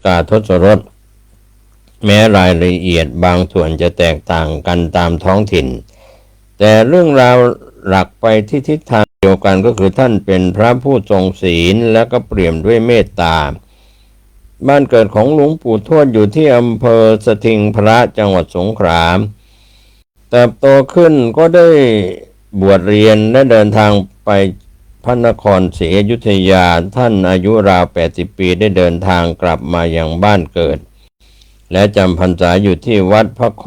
กาทศรสแม้รายละเอียดบางส่วนจะแตกต่างกันตามท้องถิ่นแต่เรื่องราวหลักไปที่ทิศทางเดียวกันก็คือท่านเป็นพระผู้ทรงศีลและก็เปี่ยมด้วยเมตตาบ้านเกิดของหลวงปู่ทวดอยู่ที่อำเภอสถิงพระจังหวัดสงขลาเติบโตขึ้นก็ได้บวชเรียนและเดินทางไปพระนครศรีอยุธยาท่านอายุราว80 ปีได้เดินทางกลับมายังบ้านเกิดและจำพรรษาอยู่ที่วัดพระโค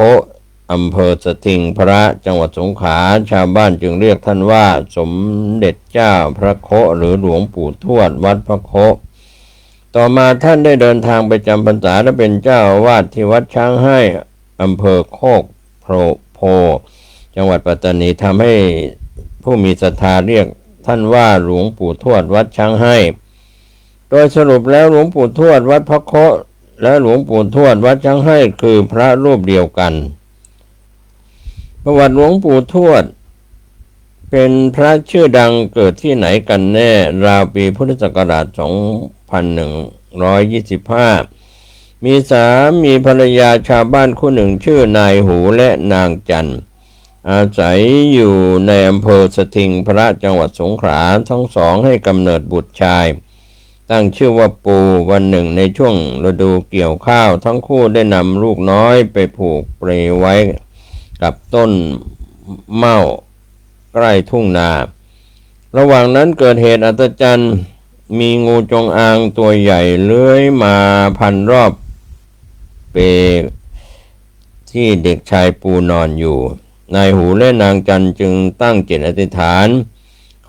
อำเภอสถิงพระจังหวัดสงขลาชาวบ้านจึงเรียกท่านว่าสมเด็จเจ้าพระโคหรือหลวงปู่ทวดวัดพระโคต่อมาท่านได้เดินทางไปจำพรรษาและเป็นเจ้าอาวาสที่วัดช้างให้อำเภอโคกโพจังหวัดปัตตานีทำให้ผู้มีศรัทธาเรียกท่านว่าหลวงปู่ทวดวัดช้างให้โดยสรุปแล้วหลวงปู่ทวดวัดพระโคและหลวงปู่ทวดวัดช้างให้คือพระรูปเดียวกันประวัติหลวงปู่ทวดเป็นพระชื่อดังเกิดที่ไหนกันแน่ราวปีพุทธศักราช 2125 มีสามีภรรยาชาวบ้านคู่หนึ่งชื่อนายหูและนางจันอาศัยอยู่ในอำเภอสถิงพระจังหวัดสงขลาทั้งสองให้กำเนิดบุตรชายตั้งชื่อว่าปูวันหนึ่งในช่วงฤดูเกี่ยวข้าวทั้งคู่ได้นำลูกน้อยไปผูกเปลไว้กับต้นเม่าใกล้ทุ่งนาระหว่างนั้นเกิดเหตุอัศจรรย์มีงูจงอางตัวใหญ่เลื้อยมาพันรอบเปลที่เด็กชายปูนอนอยู่นายหูและนางจันจึงตั้งจิตอธิษฐาน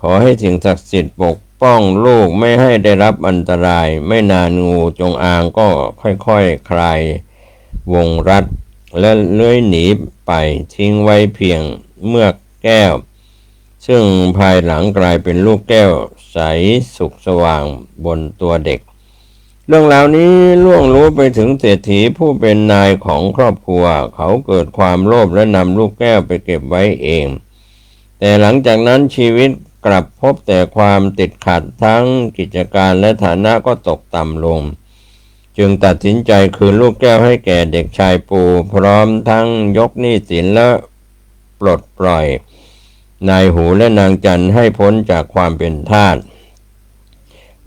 ขอให้สิ่งศักดิ์สิทธิ์ปกป้องลูกไม่ให้ได้รับอันตรายไม่นานงูจงอางก็ค่อยๆคลายวงรัดและเลื้อยหนีไปทิ้งไว้เพียงเมือกแก้วซึ่งภายหลังกลายเป็นลูกแก้วใสสุกสว่างบนตัวเด็กเรื่องราวนี้ล่วงรู้ไปถึงเศรษฐีผู้เป็นนายของครอบครัวเขาเกิดความโลภและนำลูกแก้วไปเก็บไว้เองแต่หลังจากนั้นชีวิตกลับพบแต่ความติดขัดทั้งกิจการและฐานะก็ตกต่ำลงจึงตัดสินใจคืนลูกแก้วให้แก่เด็กชายปูพร้อมทั้งยกหนี้สินและปลดปล่อยนายหูและนางจันให้พ้นจากความเป็นทาส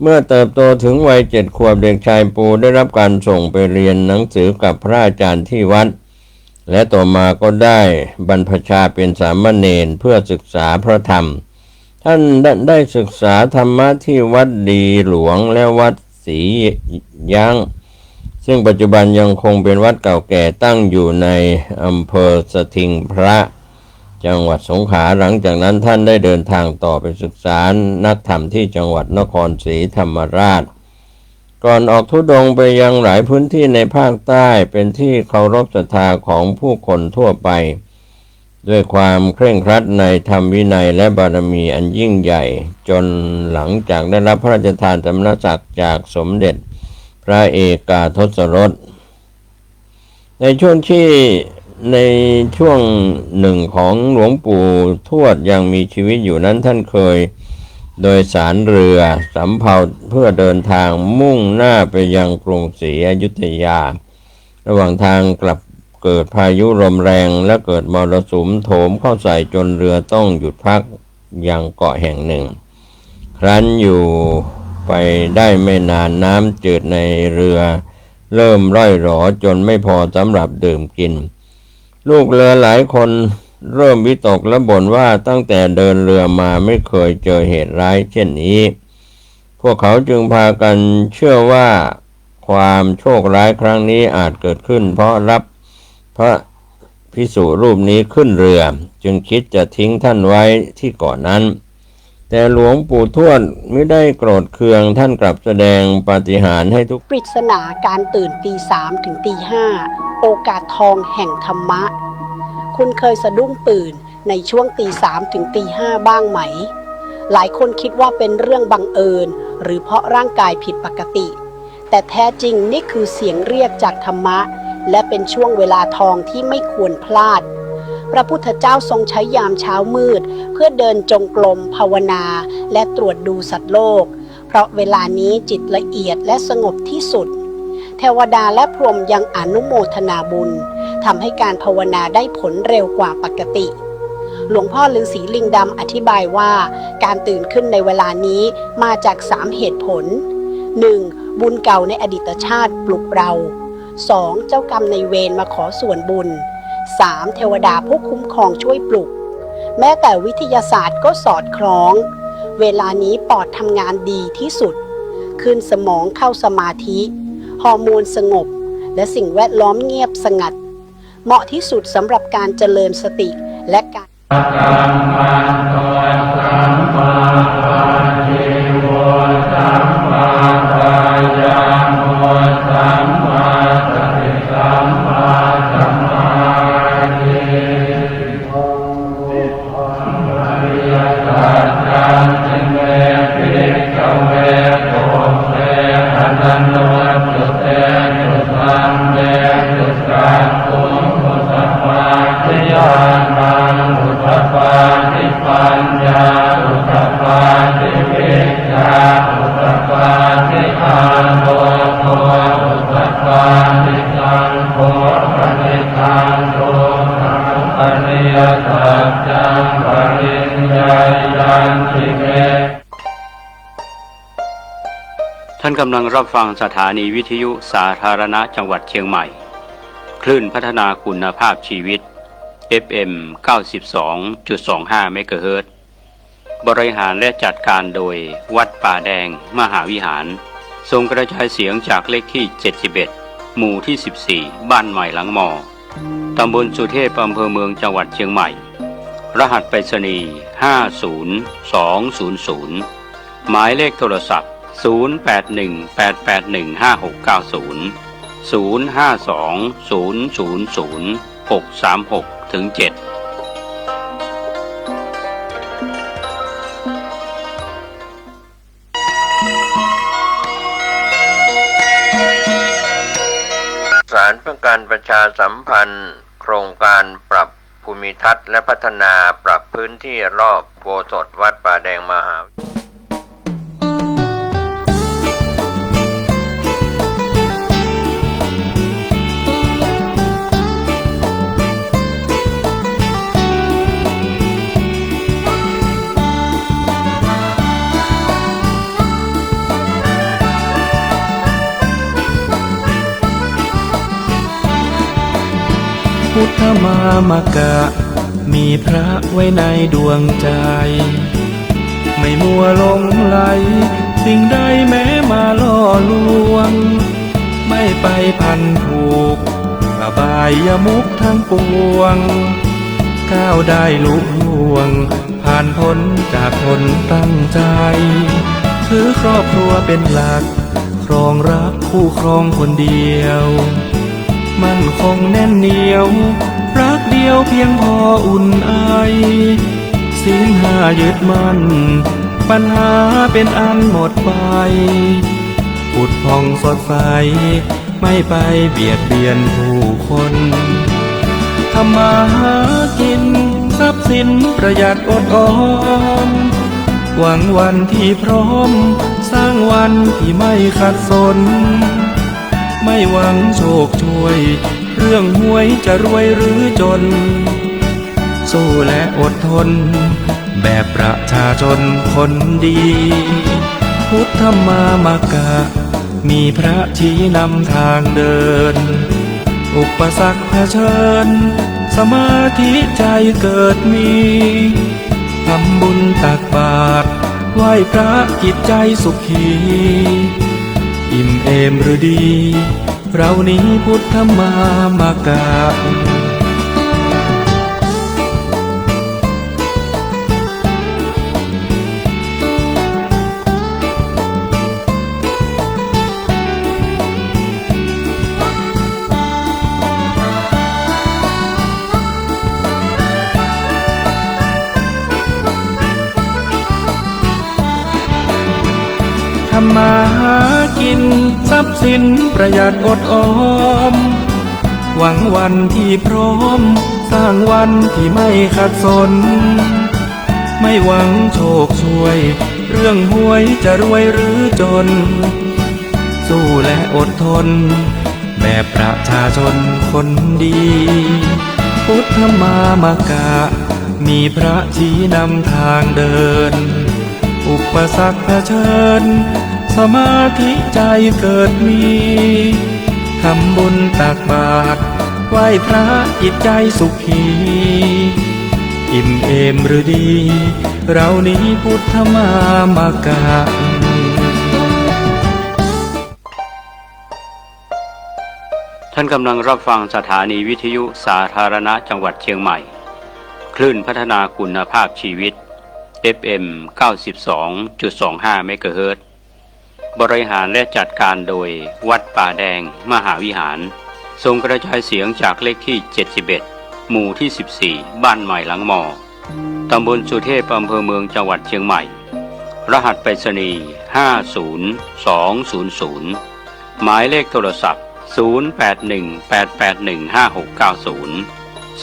เมื่อเติบโตถึงวัย7 ขวบเด็กชายปูได้รับการส่งไปเรียนหนังสือกับพระอาจารย์ที่วัดและต่อมาก็ได้บรรพชาเป็นสามเณรเพื่อศึกษาพระธรรมท่านได้ศึกษาธรรมะที่วัดดีหลวงและวัดศรีย้างซึ่งปัจจุบันยังคงเป็นวัดเก่าแก่ตั้งอยู่ในอำเภอสถิงพระจังหวัดสงขลาหลังจากนั้นท่านได้เดินทางต่อไปศึกษานักธรรมที่จังหวัดนครศรีธรรมราชก่อนออกธุดงค์ไปยังหลายพื้นที่ในภาคใต้เป็นที่เคารพศรัทธาของผู้คนทั่วไปด้วยความเคร่งครัดในธรรมวินัยและบารมีอันยิ่งใหญ่จนหลังจากได้รับพระราชทานสมณศักดิ์จากสมเด็จพระเอกาทศรสในช่วงหนึ่งของหลวงปู่ทวดยังมีชีวิตอยู่นั้นท่านเคยโดยสารเรือสำเภาเพื่อเดินทางมุ่งหน้าไปยังกรุงศรีอยุธยาระหว่างทางกลับเกิดพายุลมแรงและเกิดมรสุมโถมเข้าใส่จนเรือต้องหยุดพักยังเกาะแห่งหนึ่งครั้นอยู่ไปได้ไม่นานน้ำจืดในเรือเริ่มร่อยหรอจนไม่พอสำหรับดื่มกินลูกเรือหลายคนเริ่มวิตกและบ่นว่าตั้งแต่เดินเรือมาไม่เคยเจอเหตุร้ายเช่นนี้พวกเขาจึงพากันเชื่อว่าความโชคร้ายครั้งนี้อาจเกิดขึ้นเพราะรับพระภิกษุรูปนี้ขึ้นเรือจึงคิดจะทิ้งท่านไว้ที่เกาะนั้นแต่หลวงปู่ทวดไม่ได้โกรธเคืองท่านกลับแสดงปาฏิหาริย์ให้ทุกปริศนาการตื่นตี 3 ถึงตี 5โอกาสทองแห่งธรรมะคุณเคยสะดุ้งตื่นในช่วงตี 3 ถึงตี 5บ้างไหมหลายคนคิดว่าเป็นเรื่องบังเอิญหรือเพราะร่างกายผิดปกติแต่แท้จริงนี่คือเสียงเรียกจากธรรมะและเป็นช่วงเวลาทองที่ไม่ควรพลาดพระพุทธเจ้าทรงใช้ยามเช้ามืดเพื่อเดินจงกรมภาวนาและตรวจดูสัตว์โลกเพราะเวลานี้จิตละเอียดและสงบที่สุด เทวดาและพรหมยังอนุโมทนาบุญทำให้การภาวนาได้ผลเร็วกว่าปกติ หลวงพ่อฤาษีลิงดำอธิบายว่าการตื่นขึ้นในเวลานี้มาจาก3เหตุผล 1. บุญเก่าในอดีตชาติปลุกเรา 2. เจ้ากรรมในเวรมาขอส่วนบุญ 3. เทวดาผู้คุ้มครองช่วยปลุกแม้แต่วิทยาศาสตร์ก็สอดคล้องเวลานี้ปอดทำงานดีที่สุดขึ้นสมองเข้าสมาธิฮอร์โมนสงบและสิ่งแวดล้อมเงียบสงัดเหมาะที่สุดสำหรับการเจริญสติและการท่านกำลังรับฟังสถานีวิทยุสาธารณะจังหวัดเชียงใหม่คลื่นพัฒนาคุณภาพชีวิต FM 92.25 เมกะเฮิรตซ์บริหารและจัดการโดยวัดป่าแดงมหาวิหารส่งกระจายเสียงจากเลขที่ 71 หมู่ที่ 14 บ้านใหม่หลังมอตำบลสุเทพอำเภอเมืองจังหวัดเชียงใหม่รหัสไปรษณีย์50200หมายเลขโทรศัพท์0818815690 0520000636-7สารเพื่อการประชาสัมพันธ์โครงการปรับภูมิทัศน์และพัฒนาปรับพื้นที่รอบโบสถ์วัดป่าแดงมหาพุทธมามกะมีพระไว้ในดวงใจไม่มัวหลงไหลสิ่งใดแม้มาล่อลวงไม่ไปพันผูกอบายมุขทั้งปวงก้าวได้ลุล่วงผ่านพ้นจากคนตั้งใจถือครอบครัวเป็นหลักครองรักคู่ครองคนเดียวมั่นคงแน่นเหนียวรักเดียวเพียงพออุ่นไอศีลห้ายึดมั่นปัญหาเป็นอันหมดไปผุดผ่องสดใสไม่ไปเบียดเบียนผู้คนทำมาหากินทรัพย์สินประหยัดอดออมหวังวันที่พร้อมสร้างวันที่ไม่ขัดสนไม่หวังโชคช่วยเรื่องหวยจะรวยหรือจนสู้และอดทนแบบประชาชนคนดีพุทธมามกะมีพระชี้นำทางเดินอุปสรรคเผชิญสมาธิใจเกิดมีทำบุญตักบาตรไหว้พระจิตใจสุขีอิ่มเอมหรือดีเรานี้พุทธมามกะทำมาหากินทรัพย์สินประหยัดอดออมหวังวันที่พร้อมสร้างวันที่ไม่ขัดสนไม่หวังโชคช่วยเรื่องหวยจะรวยหรือจน สู้และอดทนแบบประชาชนคนดี พุทธมามกะมีพระชี้นำทางเดิน อุปสรรคเผชิญสมาธิใจเกิดมีทำบุญตักบาตรไหว้พระจิตใจสุขีอิ่มเอมหรือดีเรานี้พุทธมามกะ ท่านกำลังรับฟังสถานีวิทยุสาธารณะจังหวัดเชียงใหม่คลื่นพัฒนาคุณภาพชีวิต FM 92.25 เมกะเฮิรตซ์บริหารและจัดการโดยวัดป่าแดงมหาวิหารทรงกระจายเสียงจากเลขที่ 71 หมู่ที่ 14 บ้านใหม่หลังมอ ตำบลสุเทพอำเภอเมืองจังหวัดเชียงใหม่ รหัสไปรษณีย์ 50200 หมายเลขโทรศัพท์ 0818815690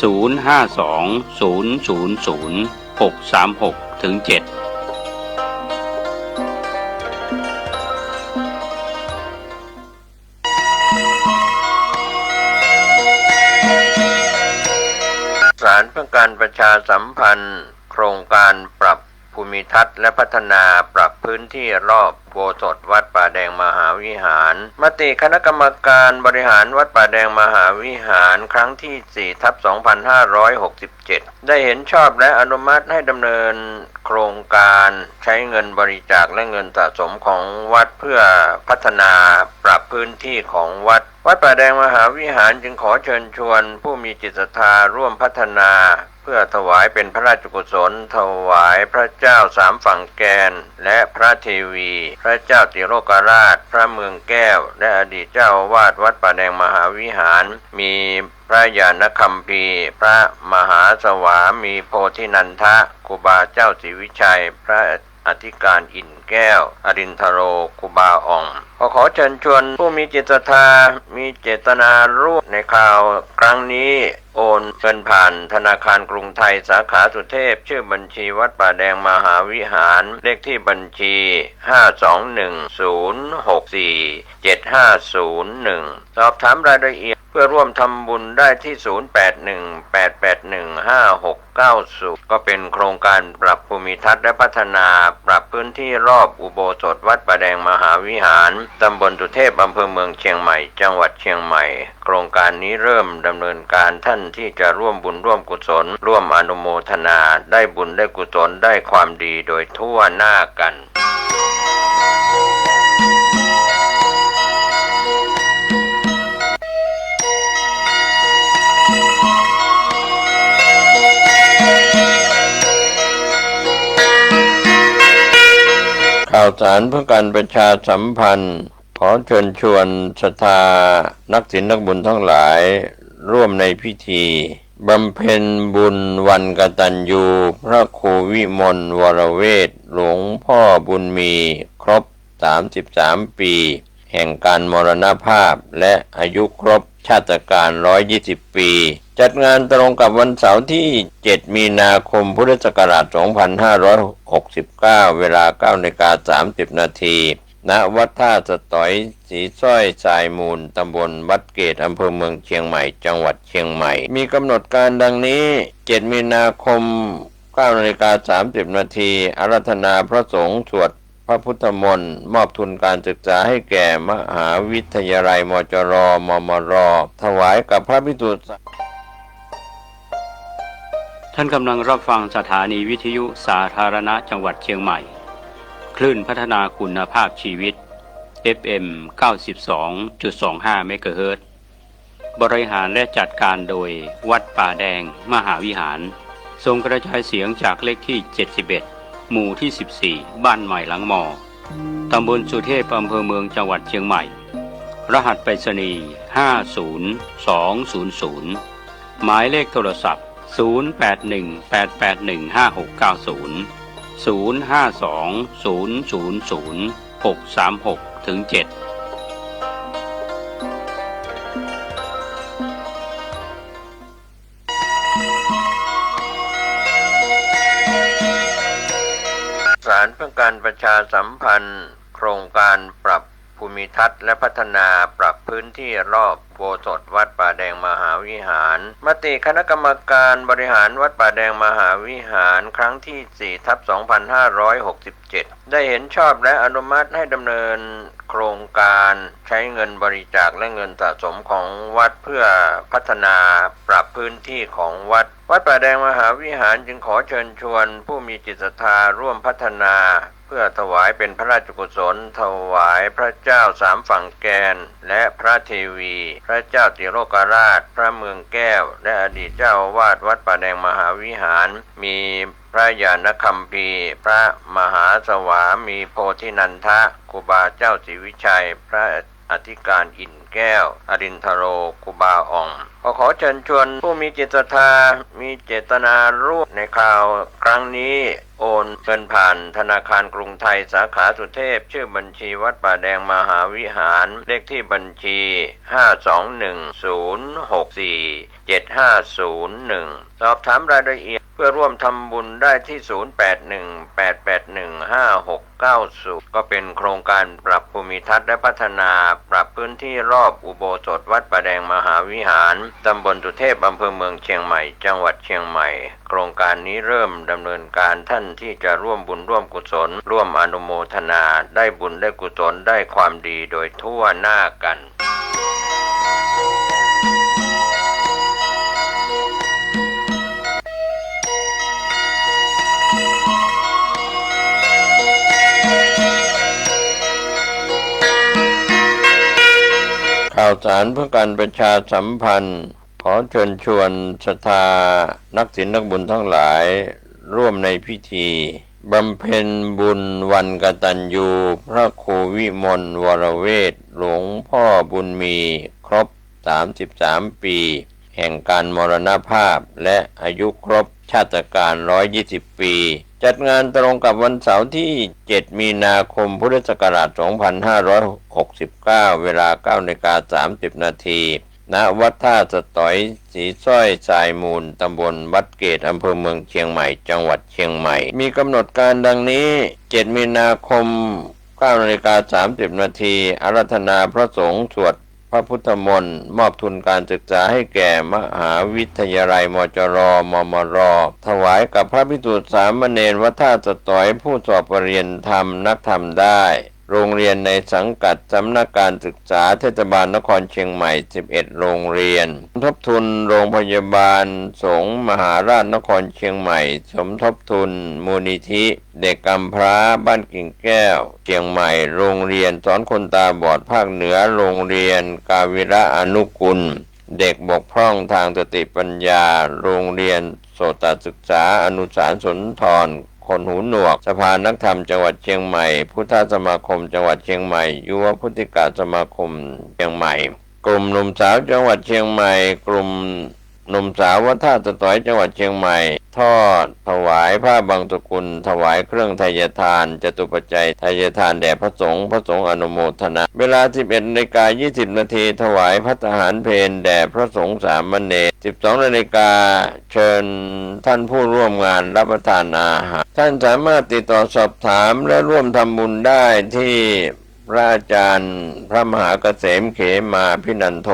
052000636-7สารเพื่อการประชาสัมพันธ์โครงการปรับภูมิทัศน์และพัฒนาปรับพื้นที่รอบโบสถ์วัดป่าแดงมหาวิหารมติคณะกรรมการบริหารวัดป่าแดงมหาวิหารครั้งที่ 4/2567 ได้เห็นชอบและอนุมัติให้ดำเนินโครงการใช้เงินบริจาคและเงินสะสมของวัดเพื่อพัฒนาปรับพื้นที่ของวัดป่าแดงมหาวิหารจึงขอเชิญชวนผู้มีจิตศรัทธาร่วมพัฒนาเพื่อถวายเป็นพระราชกุศลถวายพระเจ้าสามฝั่งแกนและพระเทวีพระเจ้าติโลกราชพระเมืองแก้วและอดีตเจ้าอาวาสวัดป่าแดงมหาวิหารมีพระญาณคัมภีร์พระมหาสวามีโพธินันทะครูบาเจ้าศรีวิชัยพระอธิการอินแก้วอรินทโรครูบาอ่องขอเชิญชวนผู้มีจิตศรัทธามีเจตนาร่วมในข่าวครั้งนี้โอนเงินผ่านธนาคารกรุงไทยสาขาสุเทพชื่อบัญชีวัดป่าแดงมหาวิหารเลขที่บัญชี 521064750 สอบถามรายละเอียดเพื่อร่วมทำบุญได้ที่ 0818815690 ก็เป็นโครงการปรับภูมิทัศน์และพัฒนาปรับพื้นที่รอบอุโบสถวัดป่าแดงมหาวิหารตำบลสุเทพอำเภอเมืองเชียงใหม่จังหวัดเชียงใหม่โครงการนี้เริ่มดำเนินการท่านที่จะร่วมบุญร่วมกุศลร่วมอนุโมทนาได้บุญได้กุศลได้ความดีโดยทั่วหน้ากันข่าวสารเพื่อการประชาสัมพันธ์ขอเชิญชวนศรัทธานักศีลนักบุญทั้งหลายร่วมในพิธีบำเพ็ญบุญวันกตัญญูพระครูวิมลวรเวทหลวงพ่อบุญมีครบ33ปีแห่งการมรณภาพและอายุครบชาตการ120ปีจัดงานตรงกับวันเสาร์ที่7มีนาคมพุทธศักราช2569เวลา 9:30 นาทีณวัดท่าสตอยสีสร้อยทรายมูลตำบลวัดเกตอำเภอเมืองเชียงใหม่จังหวัดเชียงใหม่มีกำหนดการดังนี้7มีนาคม 9:30 นาทีอาราธนาพระสงฆ์สวดพระพุทธมนต์มอบทุนการศึกษาให้แก่มหาวิทยาลัยมจรมมรถวายกับพระภิกษุ ท่านกำลังรับฟังสถานีวิทยุสาธารณะจังหวัดเชียงใหม่คลื่นพัฒนาคุณภาพชีวิต FM 92.25 เมกะเฮิรตซ์บริหารและจัดการโดยวัดป่าแดงมหาวิหารทรงกระจายเสียงจากเลขที่ 71 หมู่ที่ 14 บ้านใหม่หลังมอ ตำบลสุเทพอำเภอเมืองจังหวัดเชียงใหม่ รหัสไปรษณีย์ 50200 หมายเลขโทรศัพท์ 0818815690 052000636-7สารเพื่อการประชาสัมพันธ์โครงการปรับภู ภูมิทัศน์และพัฒนาปรับพื้นที่รอบอุโบสถวัดป่าแดงมหาวิหารมติคณะกรรมการบริหารวัดป่าแดงมหาวิหารครั้งที่ 4/2567 ได้เห็นชอบและอนุมัติให้ดำเนินโครงการใช้เงินบริจาคและเงินสะสมของวัดเพื่อพัฒนาปรับพื้นที่ของวัดป่าแดงมหาวิหารจึงขอเชิญชวนผู้มีจิตศรัทธาร่วมพัฒนาเพื่อถวายเป็นพระราชกุศลถวายพระเจ้าสามฝั่งแกนและพระเทวีพระเจ้าติโลกราชพระเมืองแก้วและอดีตเจ้าอาวาสวัดป่าแดงมหาวิหารมีพระญาณคัมภีร์พระมหาสวามีโพธินันทะครูบาเจ้าศรีวิชัยพระอธิการอินแก้วอรินทโรครูบาอ่องขอเชิญชวนผู้มีจิตศรัทธามีเจตนาร่วมในข่าวครั้งนี้โอนเงินผ่านธนาคารกรุงไทยสาขาสุเทพชื่อบัญชีวัดป่าแดงมหาวิหารเลขที่บัญชี 521064750 สอบถามรายละเอียดเพื่อร่วมทำบุญได้ที่ 0818815690 ก็เป็นโครงการปรับภูมิทัศน์และพัฒนาปรับพื้นที่รอบอุโบสถวัดป่าแดงมหาวิหารตำบลสุเทพอำเภอเมืองเชียงใหม่จังหวัดเชียงใหม่โครงการนี้เริ่มดำเนินการท่านที่จะร่วมบุญร่วมกุศลร่วมอนุโมทนาได้บุญได้กุศลได้ความดีโดยทั่วหน้ากันข่าวสารเพื่อการประชาสัมพันธ์ขอเชิญชวนศรัทธานักศีลนักบุญทั้งหลายร่วมในพิธีบำเพ็ญบุญวันกตัญญูพระครูวิมลวรเวทหลวงพ่อบุญมีครบ33 ปีแห่งการมรณภาพและอายุครบชาตการ120 ปีจัดงานตรงกับวันเสาร์ที่ 7 มีนาคม พุทธศักราช 2569 เวลา 9:30 นาทีณ วัดท่าสตอยศรีสร้อยทรายมูลตำบลวัดเกตอำเภอเมืองเชียงใหม่จังหวัดเชียงใหม่มีกำหนดการดังนี้ 7 มีนาคม 9:30 นาทีอาราธนาพระสงฆ์สวดพระพุทธมนต์มอบทุนการศึกษาให้แก่มหาวิทยาลัยมจร.มมร.ถวายกับพระภิกษุสามเณรวัดท่าสตอยผู้สอบปรริญญาธรรมนักธรรมได้โรงเรียนในสังกัดสำนักการศึกษาเทศบาลนครเชียงใหม่11โรงเรียนทบทุนโรงพยาบาลสงฆ์มหาราชนครเชียงใหม่สมทบทุนมูลนิธิเด็กกำพร้าบ้านกิ่งแก้วเชียงใหม่โรงเรียนสอนคนตาบอดภาคเหนือโรงเรียนกาวิระอนุกุลเด็กบกพร่องทางสติปัญญาโรงเรียนโสตศึกษาอนุสารสุนทรคนหูหนวกสภานักธรรมจังหวัดเชียงใหม่พุทธสมาคมจังหวัดเชียงใหม่ยุวพุทธิกาสมาคมเชียงใหม่กลุ่มหนุ่มสาวจังหวัดเชียงใหม่กลุ่มหนุ่มสาววัดท่าสตอยจังหวัดเชียงใหม่ทอดถวายผ้าบางสกุลถวายเครื่องไทยทานจตุปัจจัยไทยทานแด่พระสงฆ์อนุโมทนาเวลา 11:20 นาทีถวายภัตตาหารเพลแด่พระสงฆ์สามเณร 12 นาฬิกาเชิญท่านผู้ร่วมงานรับประทานอาหารท่านสามารถติดต่อสอบถามและร่วมทำบุญได้ที่พระอาจารย์พระมหาเกษมเขมาพินันโท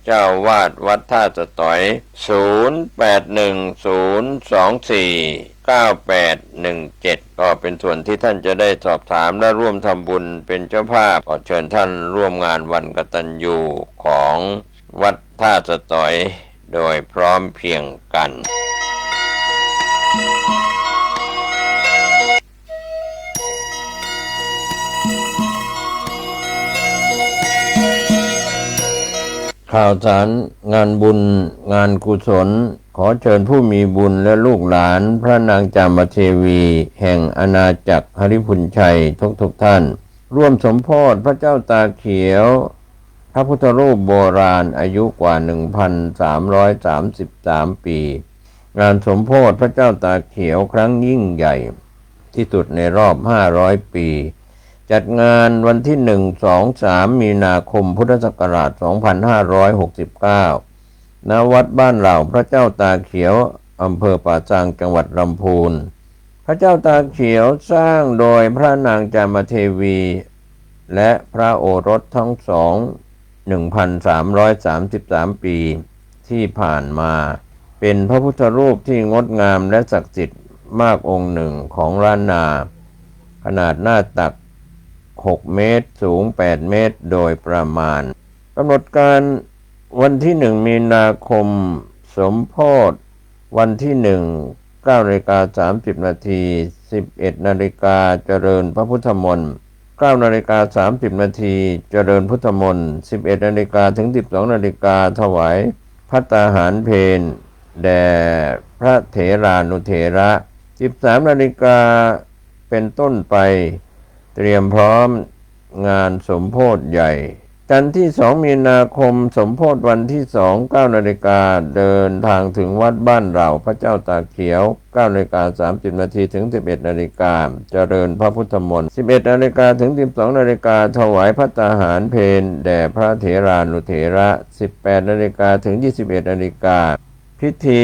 เจ้าวาดวัดท่าสตอย 0810249817 ก็เป็นส่วนที่ท่านจะได้สอบถามและร่วมทำบุญเป็นเจ้าภาพขอเชิญท่านร่วมงานวันกตัญญูของวัดท่าสตอยโดยพร้อมเพรียงกันข่าวสารงานบุญงานกุศลขอเชิญผู้มีบุญและลูกหลานพระนางจามเทวีแห่งอาณาจักรหฤพุนชัยทุกท่านร่วมสมโภชพระเจ้าตาเขียวพระพุทธรูปโบราณอายุกว่า 1,333 ปีงานสมโภชพระเจ้าตาเขียวครั้งยิ่งใหญ่ที่สุดในรอบ500 ปีจัดงานวันที่ 1-2-3 มีนาคมพุทธศักราช 2569 ณ วัดบ้านเหล่าพระเจ้าตาเขียวอำเภอป่าซางจังหวัดลำพูนพระเจ้าตาเขียวสร้างโดยพระนางจามเทวี และพระโอรสทั้งสอง 1,333 ปีที่ผ่านมาเป็นพระพุทธรูปที่งดงามและศักดิ์สิทธิ์มากองค์หนึ่งของล้านนาขนาดหน้าตัก6 เมตรสูง8 เมตรโดยประมาณกำหนดการวันที่1 มีนาคมสมโภชวันที่9 นาฬิกา 30 นาที 11 นาฬิกาเจริญพระพุทธมนต์9 นาฬิกา 30 นาทีเจริญพุทธมนต์11 นาฬิกาถึง 12 นาฬิกาถวายภัตตาหารเพลแด่พระเถรานุเถระ 13 นาฬิกาเป็นต้นไปเตรียมพร้อมงานสมโภชใหญ่จันทร์ที่ 2 มีนาคมสมโภชวันที่2 9 นาฬิกาเดินทางถึงวัดบ้านเราพระเจ้าตากเขียว9 นาฬิกา 30 นาทีถึง 11 นาฬิกาเจริญพระพุทธมนต์11 นาฬิกาถึง 12 นาฬิกาถวายภัตตาหารเพลแด่พระเถรานุเถระ 18 นาฬิกาถึง 21 นาฬิกาพิธี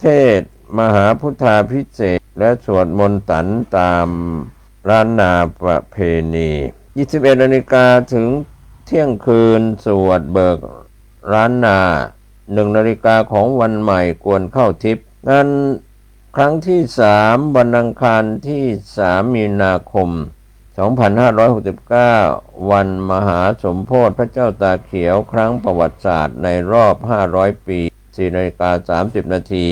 เทศน์มหาพุทธาภิเษกและสวดมนต์ตันตามล้านนาประเพณี 21 นาฬิกาถึงเที่ยงคืนสวดเบิกล้านนา 1 นาฬิกาของวันใหม่กวนเข้าทิพย์งานครั้งที่3วันอังคารที่3 มีนาคม 2569 วันมหาสมโภชพระเจ้าตากเขียวครั้งประวัติศาสตร์ในรอบ500 ปี4 นาฬิกา 30 นาที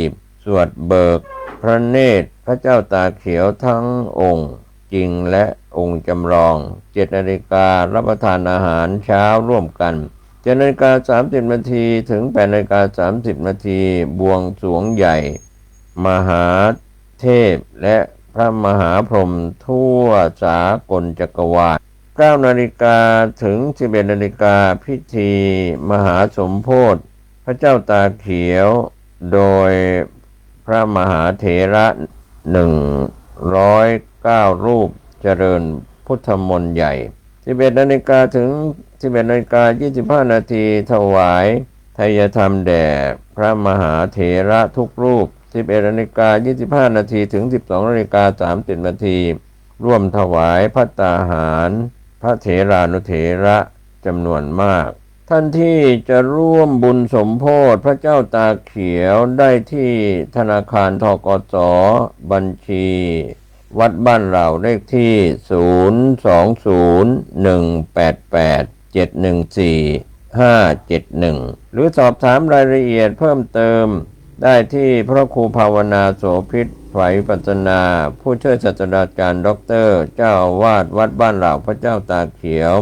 สวดเบิกพระเนตรพระเจ้าตากเขียวทั้งองค์จริงและองค์จำลอง7 นาฬิการับประทานอาหารเช้าร่วมกัน7 นาฬิกา 30 นาทีถึง 8 นาฬิกา 30 นาทีบวงสรวงใหญ่มหาเทพและพระมหาพรหมทั่วสากลจักรวาล9 นาฬิกาถึง 11 นาฬิกาพิธีมหาสมโภชพระเจ้าตากเขียวโดยพระมหาเถระ109 รูปเจริญพุทธมนต์ใหญ่11 นาฬิกาถึง 11 นาฬิกา 25 นาทีถวายไทยธรรมแด่พระมหาเถระทุกรูป11 นาฬิกา 25 นาทีถึง 12 นาฬิกา 30 นาทีร่วมถวายภัตตาหารพระเถรานุเถระจำนวนมากท่านที่จะร่วมบุญสมโภชพระเจ้าตากเขียวได้ที่ธนาคารธกส.บัญชีวัดบ้านเราเลขที่ 020-188-714-571 หรือสอบถามรายละเอียดเพิ่มเติมได้ที่พระครูภาวนาโสภิตไฝปัสนาผู้ช่วยศาสตราจารย์ด็อกเตอร์เจ้าอาวาสวัดบ้านเราพระเจ้าตากเขียว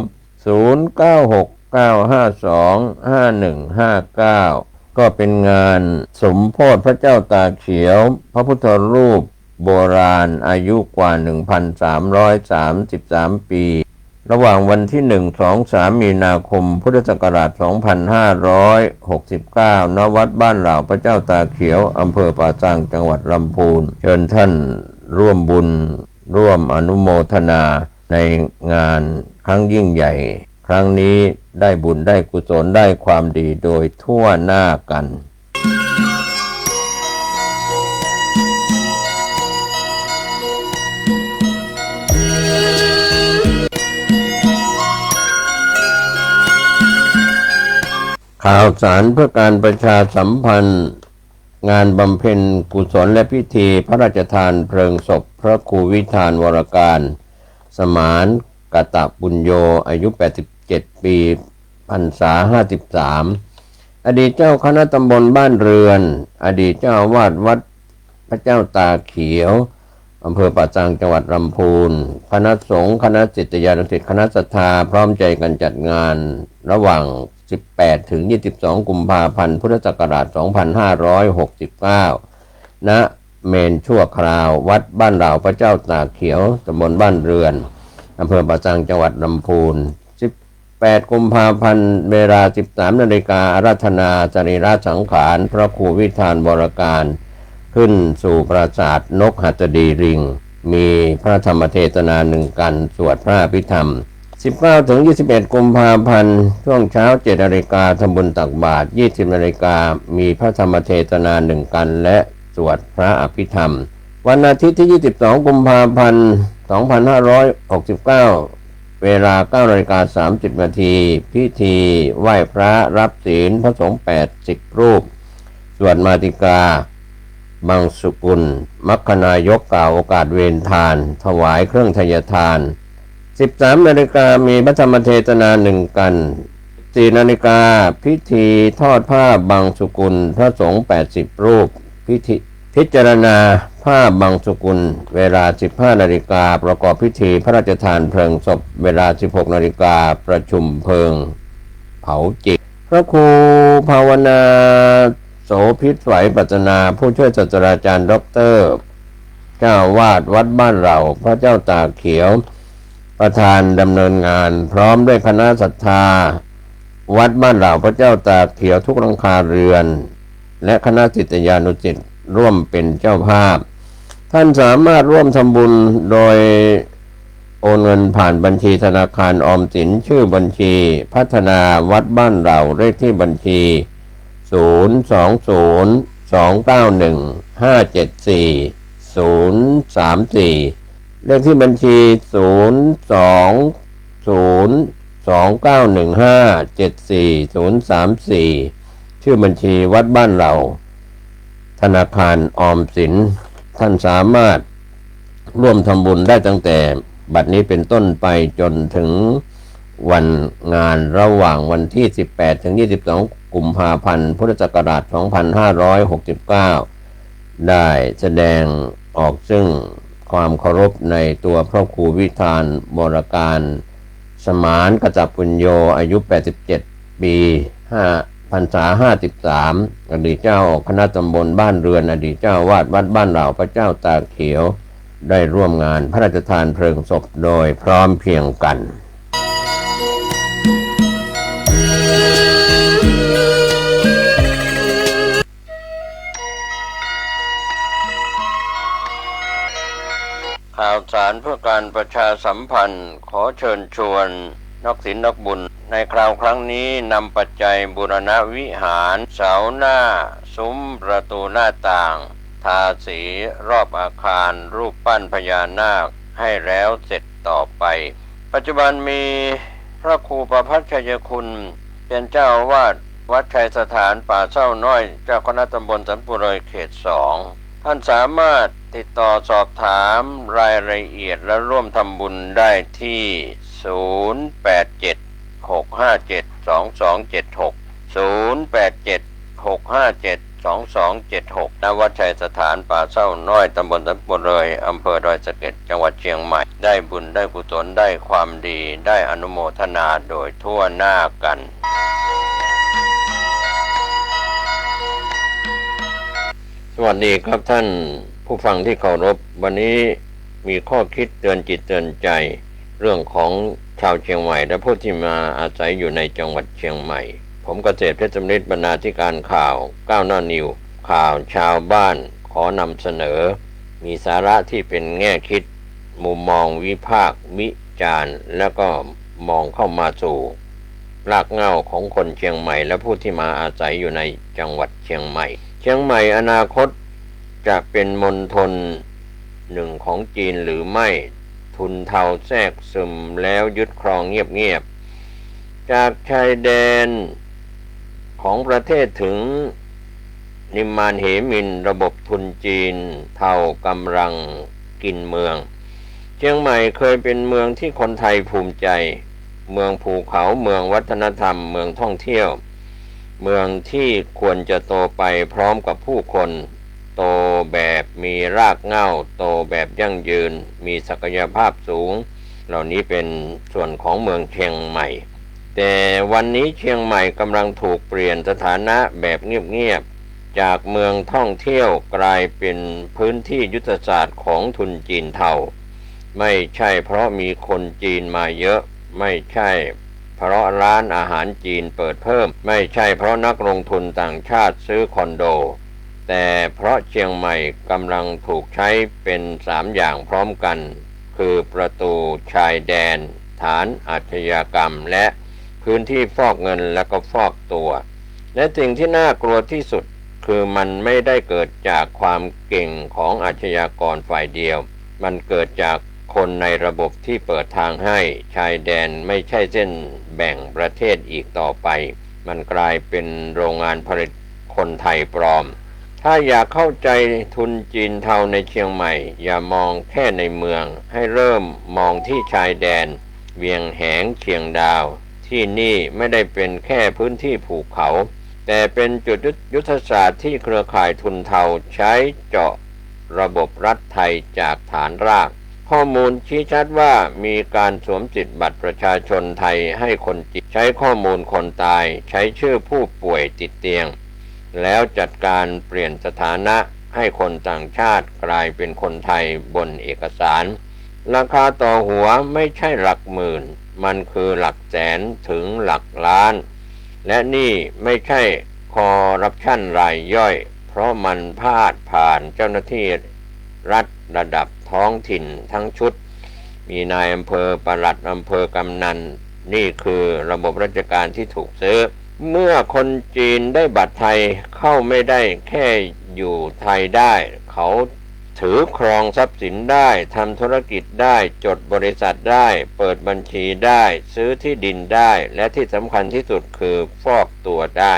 0969525159ก็เป็นงานสมโภชพระเจ้าตากเขียวพระพุทธรูปโบราณอายุกว่า 1,333 ปีระหว่างวันที่1-3 มีนาคมพุทธศักราช 2569 ณ วัดบ้านเหล่าพระเจ้าตากเขียวอำเภอป่าซางจังหวัดลำพูนเชิญท่านร่วมบุญร่วมอนุโมทนาในงานครั้งยิ่งใหญ่ครั้งนี้ได้บุญได้กุศลได้ความดีโดยทั่วหน้ากันข่าวสารเพื่อการประชาสัมพันธ์งานบำเพ็ญกุศลและพิธีพระราชทานเพลิงศพพระครูวิธานวรการสมานกตปุญโญอายุ87 ปีพรรษา53อดีตเจ้าคณะตำบลบ้านเรือนอดีตเจ้าอาวาสวัดพระเจ้าตากเขียวอำเภอป่าซางจังหวัดลำพูนคณะสงฆ์คณะศิษยานุศิษย์คณะศรัทธาพร้อมใจกันจัดงานระหว่าง18 ถึง 22 กุมภาพันธ์พุทธศักราช 2569 ณ เมนชั่วคราววัดบ้านเหล่าพระเจ้าตากเขียวตำบลบ้านเรือนอำเภอป่าซางจังหวัดลำพูน18 กุมภาพันธ์เวลา 13 นาฬิกาอาราธนาสรีระสังขารพระครูวิธานวรการขึ้นสู่ปราสาทนกหัสดีลิงมีพระธรรมเทศนา1 กันสวดพระอภิธรรม19 ถึง 21 กุมภาพันธ์ช่วงเช้า 7 นาฬิกาทำบุญตักบาตร20 นาฬิกามีพระธรรมเทศนา1 กันและสวดพระอภิธรรมวันอาทิตย์ที่ 22 กุมภาพันธ์ 2569 เวลา 9:30 นาทีพิธีไหว้พระรับศีลพระสงฆ์80 รูปสวดมาติกาบังสุกุลมัคคณายกกล่าวโอกาสเวรทานถวายเครื่องทยทาน 13 นาฬิกามีพระธรรมเทศนาหนึ่งกัน4 นาฬิกาพิธีทอดผ้าบังสุกุลพระสงฆ์80 รูปพิจารณาผ้าบังสุกุลเวลา 15 นาฬิกาประกอบพิธีพระราชทานเพลิงศพเวลา 16 นาฬิกาประชุมเพลิงเผาจิตพระครูภาวนาโสภิตไหวปัจนาผู้ช่วยศาสตราจารย์ด็อกเตอร์เจ้าวาดวัดบ้านเราพระเจ้าตากเขียวประธานดำเนินงานพร้อมด้วยคณะศรัทธาวัดบ้านเราพระเจ้าตากเขียวทุกหลังคาเรือนและคณะศิษยานุศิษย์ร่วมเป็นเจ้าภาพท่านสามารถร่วมทำบุญโดยโอนเงินผ่านบัญชีธนาคารออมสินชื่อบัญชีพัฒนาวัดบ้านเราเลขที่บัญชี020291574 เลขที่บัญชี020291574 ชื่อบัญชีวัดบ้านเราธนาคารออมสินท่านสามารถร่วมทำบุญได้ตั้งแต่บัดนี้เป็นต้นไปจนถึงวันงานระหว่างวันที่ 18 ถึง 22 กุมภาพันธ์ พุทธศักราช 2569 ได้แสดงออกซึ่งความเคารพในตัวพระครูวิธานบรการสมานกจับปุญโญอายุ 87 ปีพรรษา 53 อดีตเจ้าคณะตำบลบ้านเรือนอดีตเจ้าวาดวัดบ้านเราพระเจ้าตากเขียวได้ร่วมงานพระราชทานเพลิงศพโดยพร้อมเพรียงกันข่าวสารเพื่อการประชาสัมพันธ์ขอเชิญชวนนักศีลนักบุญในคราวครั้งนี้นำปัจจัยบูรณวิหารเสาหน้าซุ้มประตูหน้าต่างทาสีรอบอาคารรูปปั้นพญานาคให้แล้วเสร็จต่อไปปัจจุบันมีพระครูประภัสชัยคุณเป็นเจ้าอาวาสวัดชัยสถานป่าเศร้าน้อยเจ้าคณะตำบลสันปุเรยเขต 2ท่านสามารถติดต่อสอบถามรายละเอียดและร่วมทำบุญได้ที่087-657-2276 087-657-2276 ณ วัดชัยสถานป่าเศร้าน้อยตำบลสันปุเรยอำเภอดอยสะเก็ดจังหวัดเชียงใหม่ได้บุญได้กุศลได้ความดีได้อนุโมทนาโดยทั่วหน้ากันสวัสดีครับท่านผู้ฟังที่เคารพวันนี้มีข้อคิดเตือนจิตเตือนใจเรื่องของชาวเชียงใหม่และผู้ที่มาอาศัยอยู่ในจังหวัดเชียงใหม่ผมเกษตรเพชรสำริดบรรณาธิการข่าวก้าวหน้านิวข่าวชาวบ้านขอนำเสนอมีสาระที่เป็นแง่คิดมุมมองวิพากษ์วิจารณ์แล้วก็มองเข้ามาสู่รากเหง้าของคนเชียงใหม่และผู้ที่มาอาศัยอยู่ในจังหวัดเชียงใหม่เชียงใหม่อนาคตจะเป็นมณฑลหนึ่งของจีนหรือไม่ทุนเทาแทรกซึมแล้วยึดครองเงียบๆจากชายแดนของประเทศถึงนิมมานเหมินระบบทุนจีนเทากำลังกินเมืองเชียงใหม่เคยเป็นเมืองที่คนไทยภูมิใจเมืองภูเขาเมืองวัฒนธรรมเมืองท่องเที่ยวเมืองที่ควรจะโตไปพร้อมกับผู้คนโตแบบมีรากเหง้าโตแบบยั่งยืนมีศักยภาพสูงเหล่านี้เป็นส่วนของเมืองเชียงใหม่แต่วันนี้เชียงใหม่กำลังถูกเปลี่ยนสถานะแบบเงียบๆจากเมืองท่องเที่ยวกลายเป็นพื้นที่ยุทธศาสตร์ของทุนจีนเทาไม่ใช่เพราะมีคนจีนมาเยอะไม่ใช่เพราะร้านอาหารจีนเปิดเพิ่มไม่ใช่เพราะนักลงทุนต่างชาติซื้อคอนโดแต่เพราะเชียงใหม่กำลังถูกใช้เป็น3อย่างพร้อมกันคือประตูชายแดนฐานอาชญากรรมและพื้นที่ฟอกเงินและก็ฟอกตัวและสิ่งที่น่ากลัวที่สุดคือมันไม่ได้เกิดจากความเก่งของอาชญากรฝ่ายเดียวมันเกิดจาก คนในระบบที่เปิดทางให้ชายแดนไม่ใช่เส้นแบ่งประเทศอีกต่อไปมันกลายเป็นโรงงานผลิตคนไทยปลอมถ้าอยากเข้าใจทุนจีนเทาในเชียงใหม่อย่ามองแค่ในเมืองให้เริ่มมองที่ชายแดนเวียงแหงเชียงดาวที่นี่ไม่ได้เป็นแค่พื้นที่ภูเขาแต่เป็นจุดยุทธศาสตร์ที่เครือข่ายทุนเทาใช้เจาะระบบรัฐไทยจากฐานรากข้อมูลชี้ชัดว่ามีการสวมสิทธิบัตรประชาชนไทยให้คนจีนใช้ข้อมูลคนตายใช้ชื่อผู้ป่วยติดเตียงแล้วจัดการเปลี่ยนสถานะให้คนต่างชาติกลายเป็นคนไทยบนเอกสารราคาต่อหัวไม่ใช่หลักหมื่นมันคือหลักแสนถึงหลักล้านและนี่ไม่ใช่คอร์รัปชันรายย่อยเพราะมันพาดผ่านเจ้าหน้าที่รัฐระดับท้องถิ่นทั้งชุดมีนายอำเภอปลัดอำเภอกำนันนี่คือระบบราชการที่ถูกซื้อเมื่อคนจีนได้บัตรไทยเข้าไม่ได้แค่อยู่ไทยได้เขาถือครองทรัพย์สินได้ทำธุรกิจได้จดบริษัทได้เปิดบัญชีได้ซื้อที่ดินได้และที่สำคัญที่สุดคือฟอกตัวได้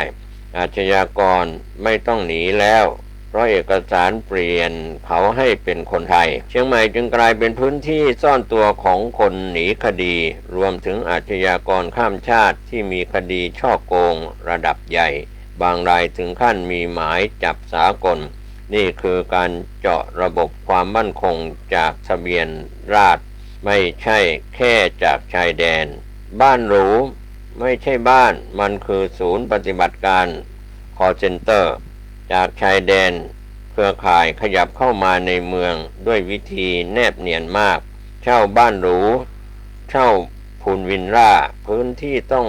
อาชญากรไม่ต้องหนีแล้วเพราะเอกสารเปลี่ยนเขาให้เป็นคนไทยเชียงใหม่จึงกลายเป็นพื้นที่ซ่อนตัวของคนหนีคดีรวมถึงอาชญากรข้ามชาติที่มีคดีฉ้อโกงระดับใหญ่บางรายถึงขั้นมีหมายจับสากลนี่คือการเจาะระบบความมั่นคงจากทะเบียนราษฎร์ไม่ใช่แค่จากชายแดนบ้านหรูไม่ใช่บ้านมันคือศูนย์ปฏิบัติการ call center จากชายแดนเครือข่ายขยับเข้ามาในเมืองด้วยวิธีแนบเนียนมากเช่าบ้านหรูเช่าพูลวิลล่าพื้นที่ต้อง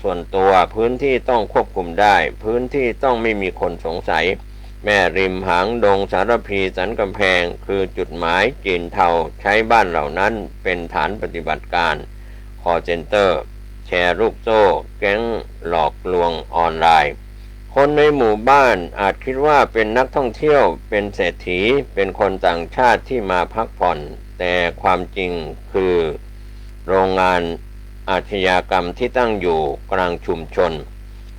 ส่วนตัวพื้นที่ต้องควบคุมได้พื้นที่ต้องไม่มีคนสงสัยแม่ริมหางดงสารพีสันกำแพงคือจุดหมายจีนเทาใช้บ้านเหล่านั้นเป็นฐานปฏิบัติการ call center แชร์ลูกโซ่แก๊งหลอกลวงออนไลน์คนในหมู่บ้านอาจคิดว่าเป็นนักท่องเที่ยวเป็นเศรษฐีเป็นคนต่างชาติที่มาพักผ่อนแต่ความจริงคือโรงงานอาชญากรรมที่ตั้งอยู่กลางชุมชน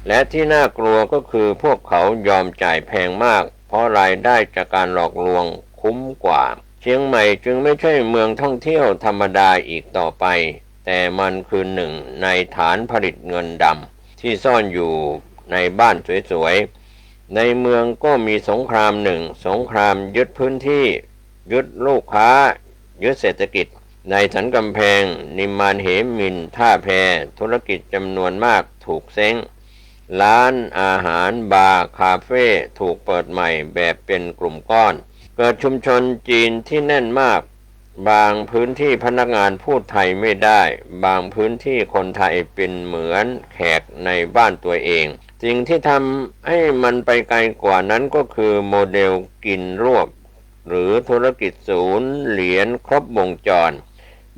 และที่น่ากลัวก็คือพวกเขายอมจ่ายแพงมากเพราะรายได้จากการหลอกลวงคุ้มกว่าเชียงใหม่จึงไม่ใช่เมืองท่องเที่ยวธรรมดาอีกต่อไปแต่มันคือหนึ่งในฐานผลิตเงินดำที่ซ่อนอยู่ในบ้านสวยๆในเมืองก็มีสงครามหนึ่งสงครามยึดพื้นที่ยึดลูกค้ายึดเศรษฐกิจในสันกำแพงนิมมานเหมินท่าแพธุรกิจจำนวนมากถูกเซ้งร้านอาหารบาร์คาเฟ่ถูกเปิดใหม่แบบเป็นกลุ่มก้อนเกิดชุมชนจีนที่แน่นมากบางพื้นที่พนักงานพูดไทยไม่ได้บางพื้นที่คนไทยเป็นเหมือนแขกในบ้านตัวเองสิ่งที่ทำให้มันไปไกลกว่านั้นก็คือโมเดลกินรวบหรือธุรกิจศูนย์เหรียญครบวงจร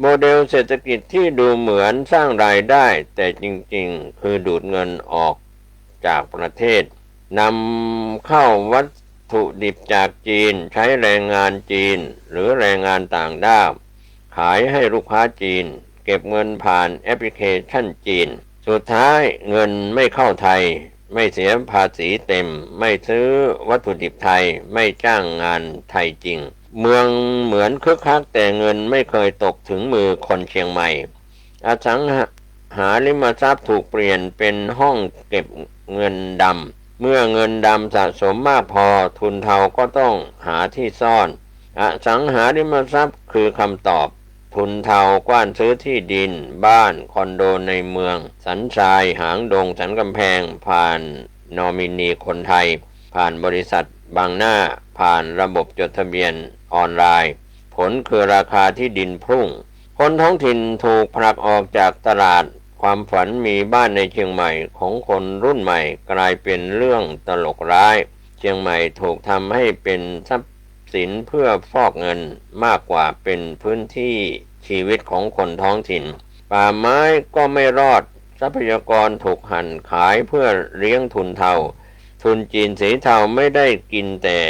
โมเดลเศรษฐกิจที่ดูเหมือนสร้างรายได้แต่จริงๆคือดูดเงินออกจากประเทศนำเข้าวัตถุดิบจากจีนใช้แรงงานจีนหรือแรงงานต่างด้าวขายให้ลูกค้าจีนเก็บเงินผ่านแอปพลิเคชันจีนสุดท้ายเงินไม่เข้าไทยไม่เสียภาษีเต็มไม่ซื้อวัตถุดิบไทยไม่จ้างงานไทยจริงเมืองเหมือนคึกคักแต่เงินไม่เคยตกถึงมือคนเชียงใหม่อสังหาริมทรัพย์ถูกเปลี่ยนเป็นห้องเก็บเงินดำเมื่อเงินดำสะสมมากพอทุนเทาก็ต้องหาที่ซ่อนอสังหาริมทรัพย์คือคำตอบทุนเทากว้านซื้อที่ดินบ้านคอนโดในเมืองสันทรายหางดงสันกำแพงผ่านนอมินีคนไทยผ่านบริษัทบางหน้าผ่านระบบจดทะเบียนออนไลน์ผลคือราคาที่ดินพุ่งคนท้องถิ่นถูกผลักออกจากตลาดความฝันมีบ้านในเชียงใหม่ของคนรุ่นใหม่กลายเป็นเรื่องตลกร้ายเชียงใหม่ถูกทำให้เป็นทรัพย์สินเพื่อฟอกเงินมากกว่าเป็นพื้นที่ชีวิตของคนท้องถิ่นป่าไม้ก็ไม่รอดทรัพยากรถูกหั่นขายเพื่อเลี้ยงทุนเทาทุนจีนสีเทาไม่ได้กินแต่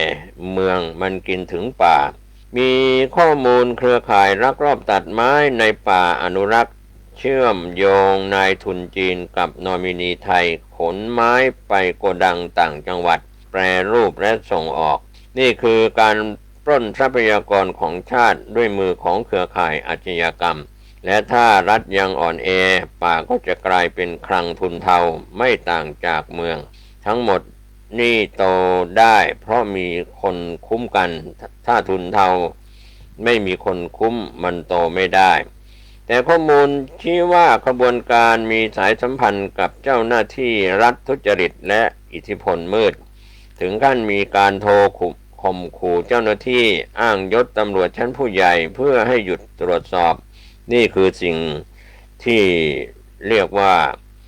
เมืองมันกินถึงป่า มีข้อมูลเครือข่ายลักลอบตัดไม้ในป่าอนุรักษ์เชื่อมโยงนายทุนจีนกับนอมินีไทยขนไม้ไปโกดังต่างจังหวัดแปรรูปและส่งออกนี่คือการปล้นทรัพยากรของชาติด้วยมือของเครือข่ายอาชญากรรมและถ้ารัฐยังอ่อนแอป่าก็จะกลายเป็นคลังทุนเทาไม่ต่างจากเมืองทั้งหมดนี่โตได้เพราะมีคนคุ้มกันถ้าทุนเทาไม่มีคนคุ้มมันโตไม่ได้แต่ข้อมูลชี้ว่าขบวนการมีสายสัมพันธ์กับเจ้าหน้าที่รัฐทุจริตและอิทธิพลมืดถึงขั้นมีการโทรข่มขู่เจ้าหน้าที่อ้างยศตำรวจชั้นผู้ใหญ่เพื่อให้หยุดตรวจสอบนี่คือสิ่งที่เรียกว่า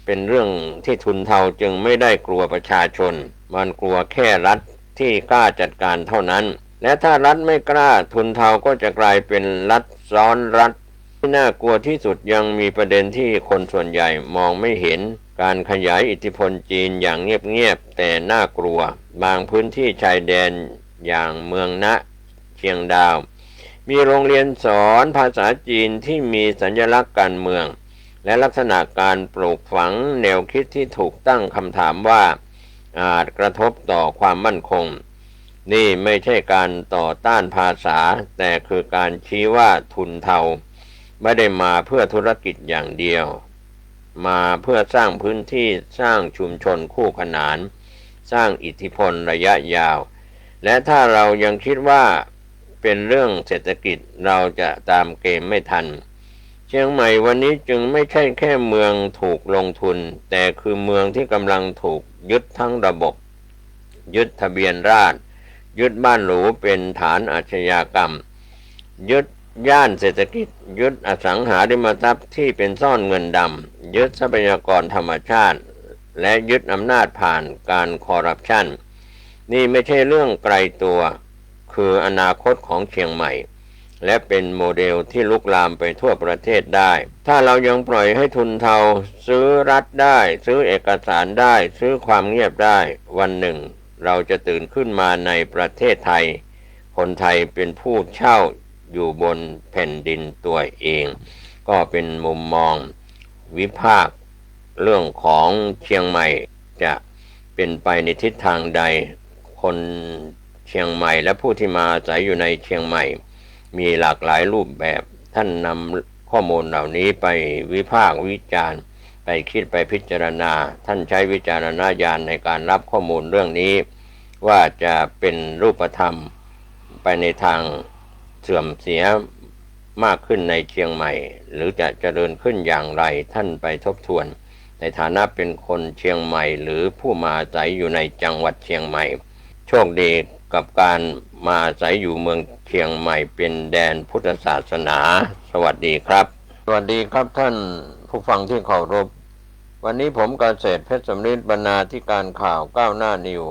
เป็นเรื่องที่ทุนเทาจึงไม่ได้กลัวประชาชนมันกลัวแค่รัฐที่กล้าจัดการเท่านั้นและถ้ารัฐไม่กล้าทุนเทาก็จะกลายเป็นรัฐซ้อนรัฐที่น่ากลัวที่สุดยังมีประเด็นที่คนส่วนใหญ่มองไม่เห็นการขยายอิทธิพลจีนอย่างเงียบๆแต่น่ากลัวบางพื้นที่ชายแดนอย่างเมืองนะเชียงดาวมีโรงเรียนสอนภาษาจีนที่มีสัญลักษณ์การเมืองและลักษณะการปลูกฝังแนวคิดที่ถูกตั้งคำถามว่าอาจกระทบต่อความมั่นคงนี่ไม่ใช่การต่อต้านภาษาแต่คือการชี้ว่าทุนเทาไม่ได้มาเพื่อธุรกิจอย่างเดียวมาเพื่อสร้างพื้นที่สร้างชุมชนคู่ขนานสร้างอิทธิพลระยะยาวและถ้าเรายังคิดว่าเป็นเรื่องเศรษฐกิจเราจะตามเกมไม่ทันเชียงใหม่วันนี้จึงไม่ใช่แค่เมืองถูกลงทุนแต่คือเมืองที่กำลังถูกยึดทั้งระบบยึดทะเบียนราษฎร์ยึดบ้านหรูเป็นฐานอาชญากรรมยึดย่านเศรษฐกิจยึดอสังหาริมทรัพย์ที่เป็นซ่อนเงินดำยึดทรัพยากรธรรมชาติและยึดอำนาจผ่านการคอร์รัปชันนี่ไม่ใช่เรื่องไกลตัวคืออนาคตของเชียงใหม่และเป็นโมเดลที่ลุกลามไปทั่วประเทศได้ถ้าเรายังปล่อยให้ทุนเทาซื้อรัฐได้ซื้อเอกสารได้ซื้อความเงียบได้วันหนึ่งเราจะตื่นขึ้นมาในประเทศไทยคนไทยเป็นผู้เช่าอยู่บนแผ่นดินตัวเองก็เป็นมุมมองวิพากษ์เรื่องของเชียงใหม่จะเป็นไปในทิศทางใดคนเชียงใหม่และผู้ที่มาอาศัยอยู่ในเชียงใหม่มีหลากหลายรูปแบบท่านนำข้อมูลเหล่านี้ไปวิพากษ์วิจารณ์ไปคิดไปพิจารณาท่านใช้วิจารณญาณในการรับข้อมูลเรื่องนี้ว่าจะเป็นรูปธรรมไปในทางเสื่อมเสียมากขึ้นในเชียงใหม่หรือจะเจริญขึ้นอย่างไรท่านไปทบทวนในฐานะเป็นคนเชียงใหม่หรือผู้มาอาศัยอยู่ในจังหวัดเชียงใหม่โชคดีกับการมาอาศัยอยู่เมืองเชียงใหม่เป็นแดนพุทธศาสนาสวัสดีครับสวัสดีครับท่านผู้ฟังที่เคารพวันนี้ผมเกษตรเพชรสำริดบรรณาธิการข่าวก้าวหน้านิว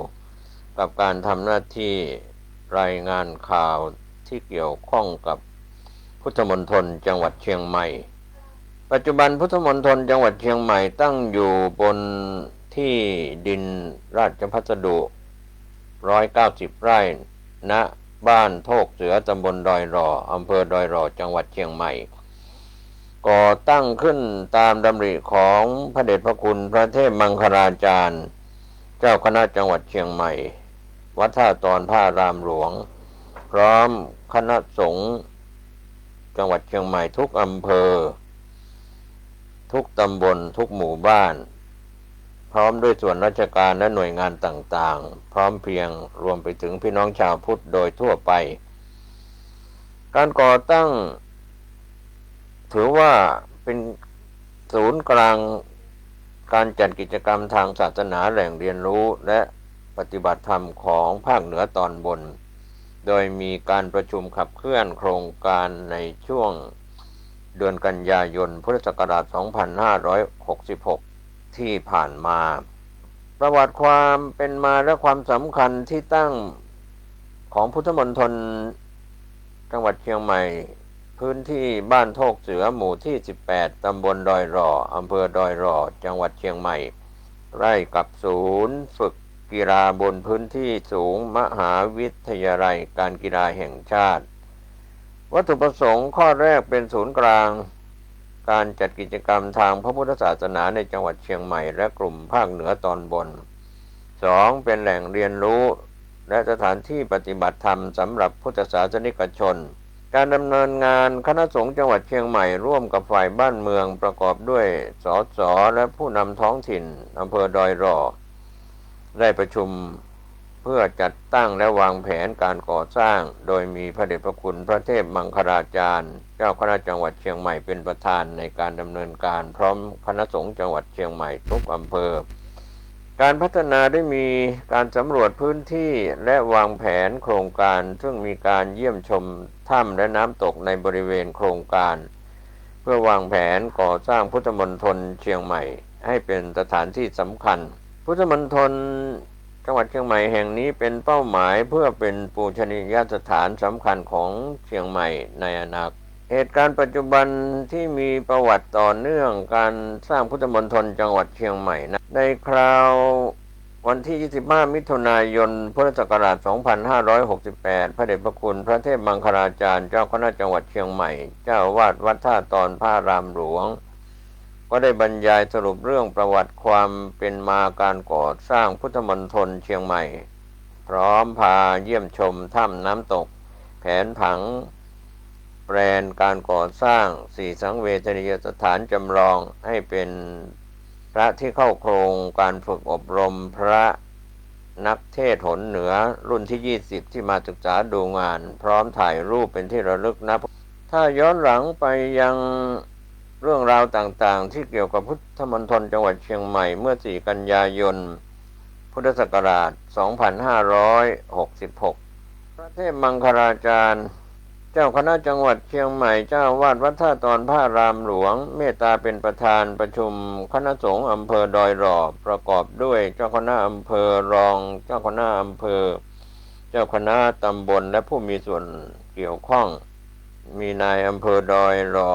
กับการทำหน้าที่รายงานข่าวที่เกี่ยวข้องกับพุทธมณฑลจังหวัดเชียงใหม่ปัจจุบันพุทธมณฑลจังหวัดเชียงใหม่ตั้งอยู่บนที่ดินราชพัสดุ190 ไร่ณบ้านโทกเสือตำบลดอยหล่ออำเภอดอยหล่อจังหวัดเชียงใหม่ก่อตั้งขึ้นตามดำริของพระเดชพระคุณพระเทพมังคลาจารย์เจ้าคณะจังหวัดเชียงใหม่วัดท่าตอนพระรามหลวงพร้อมคณะสงฆ์จังหวัดเชียงใหม่ทุกอำเภอทุกตำบลทุกหมู่บ้านพร้อมด้วยส่วนราชการและหน่วยงานต่างๆพร้อมเพรียงรวมไปถึงพี่น้องชาวพุทธโดยทั่วไปการก่อตั้งถือว่าเป็นศูนย์กลางการจัดกิจกรรมทางศาสนาแหล่งเรียนรู้และปฏิบัติธรรมของภาคเหนือตอนบนโดยมีการประชุมขับเคลื่อนโครงการในช่วงเดือนกันยายนพุทธศักราช 2566 ที่ผ่านมาประวัติความเป็นมาและความสำคัญที่ตั้งของพุทธมณฑลจังหวัดเชียงใหม่พื้นที่บ้านโทกเสือหมู่ที่ 18 ตำบลดอยหล่ออำเภอดอยหล่อจังหวัดเชียงใหม่ใกล้กับศูนย์ฝึกกีฬาบนพื้นที่สูงมหาวิทยาลัยการกีฬาแห่งชาติ วัตถุประสงค์ข้อแรกเป็นศูนย์กลางการจัดกิจกรรมทางพระพุทธศาสนาในจังหวัดเชียงใหม่และกลุ่มภาคเหนือตอนบน 2. เป็นแหล่งเรียนรู้และสถานที่ปฏิบัติธรรมสำหรับพุทธศาสนิกชนการดำเนินงานคณะสงฆ์จังหวัดเชียงใหม่ร่วมกับฝ่ายบ้านเมืองประกอบด้วยสสและผู้นำท้องถิ่นอำเภอดอยรอได้ประชุมเพื่อจัดตั้งและวางแผนการก่อสร้างโดยมีพระเดชพระคุณพระเทพมังคลาจารย์เจ้าคณะจังหวัดเชียงใหม่เป็นประธานในการดำเนินการพร้อมคณะสงฆ์จังหวัดเชียงใหม่ทุกอำเภอการพัฒนาได้มีการสำรวจพื้นที่และวางแผนโครงการซึ่งมีการเยี่ยมชมถ้ำและน้ำตกในบริเวณโครงการเพื่อวางแผนก่อสร้างพุทธมณฑลเชียงใหม่ให้เป็นสถานที่สำคัญพุทธมณฑลจังหวัดเชียงใหม่แห่งนี้เป็นเป้าหมายเพื่อเป็นปูชนียสถานสำคัญของเชียงใหม่ในอนาคตเหตุการณ์ปัจจุบันที่มีประวัติต่อเนื่องการสร้างพุทธมณฑลจังหวัดเชียงใหม่นะในคราววันที่ 25 มิถุนายน พุทธศักราช 2568 พระเดชพระคุณพระเทพมังคลาจารย์เจ้าคณะจังหวัดเชียงใหม่เจ้าอาวาสวัดท่าตอนพระรามหลวงก็ได้บรรยายสรุปเรื่องประวัติความเป็นมาการก่อสร้างพุทธมณฑลเชียงใหม่พร้อมพาเยี่ยมชมถ้ำน้ำตกแผนผังแปลนการก่อสร้าง4สังเวชนียสถานจำลองให้เป็นพระที่เข้าโครงการฝึกอบรมพระนักเทศน์หนเหนือรุ่นที่ 20 ที่มาศึกษาดูงานพร้อมถ่ายรูปเป็นที่ระลึกนะถ้าย้อนหลังไปยังเรื่องราวต่างๆที่เกี่ยวกับพุทธมณฑลจังหวัดเชียงใหม่เมื่อ 4 กันยายน พุทธศักราช 2566 พระเทพมังคลาจารย์เจ้าคณะจังหวัดเชียงใหม่เจ้าวาดวัดท่าตอนพระรามหลวงเมตตาเป็นประธานประชุมคณะสงฆ์อำเภอดอยรอประกอบด้วยเจ้าคณะอำเภอรองเจ้าคณะอำเภอเจ้าคณะตำบลและผู้มีส่วนเกี่ยวข้องมีนายอำเภอดอยรอ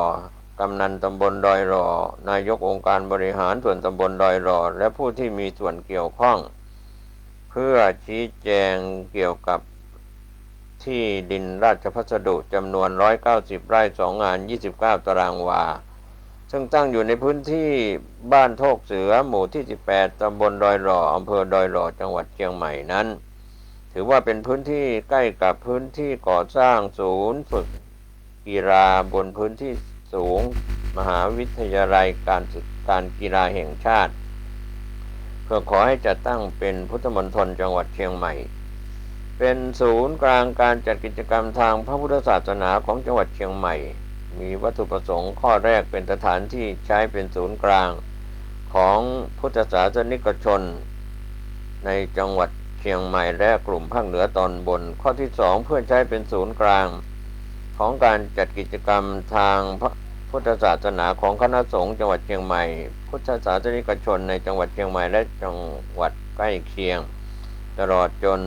กำนันตำบลดอยรอนายกองค์การบริหารส่วนตำบลดอยรอและผู้ที่มีส่วนเกี่ยวข้องเพื่อชี้แจงเกี่ยวกับที่ดินราชพัสดุจำนวน190 ไร่2 งาน 29 ตารางวาซึ่งตั้งอยู่ในพื้นที่บ้านโทกเสือหมู่ที่ 18 ตำบลดอยรออำเภอดอยรอจังหวัดเชียงใหม่นั้นถือว่าเป็นพื้นที่ใกล้กับพื้นที่ก่อสร้างศูนย์ฝึกกีฬาบนพื้นที่สูงมหาวิทยาลัยการกีฬาแห่งชาติเพื่อขอให้จัดตั้งเป็นพุทธมณฑลจังหวัดเชียงใหม่เป็นศูนย์กลางการจัดกิจกรรมทางพระพุทธศาสนาของจังหวัดเชียงใหม่มีวัตถุประสงค์ข้อแรกเป็นสถานที่ใช้เป็นศูนย์กลางของพุทธศาสนิกชนในจังหวัดเชียงใหม่และกลุ่มภาคเหนือตอนบนข้อที่ 2เพื่อใช้เป็นศูนย์กลางของการจัดกิจกรรมทางพระพุทธศาสนาของคณะสงฆ์จังหวัดเชียงใหม่พุทธศาสนิกชนในจังหวัดเชียงใหม่และจังหวัดใกล้เคียงตลอดจน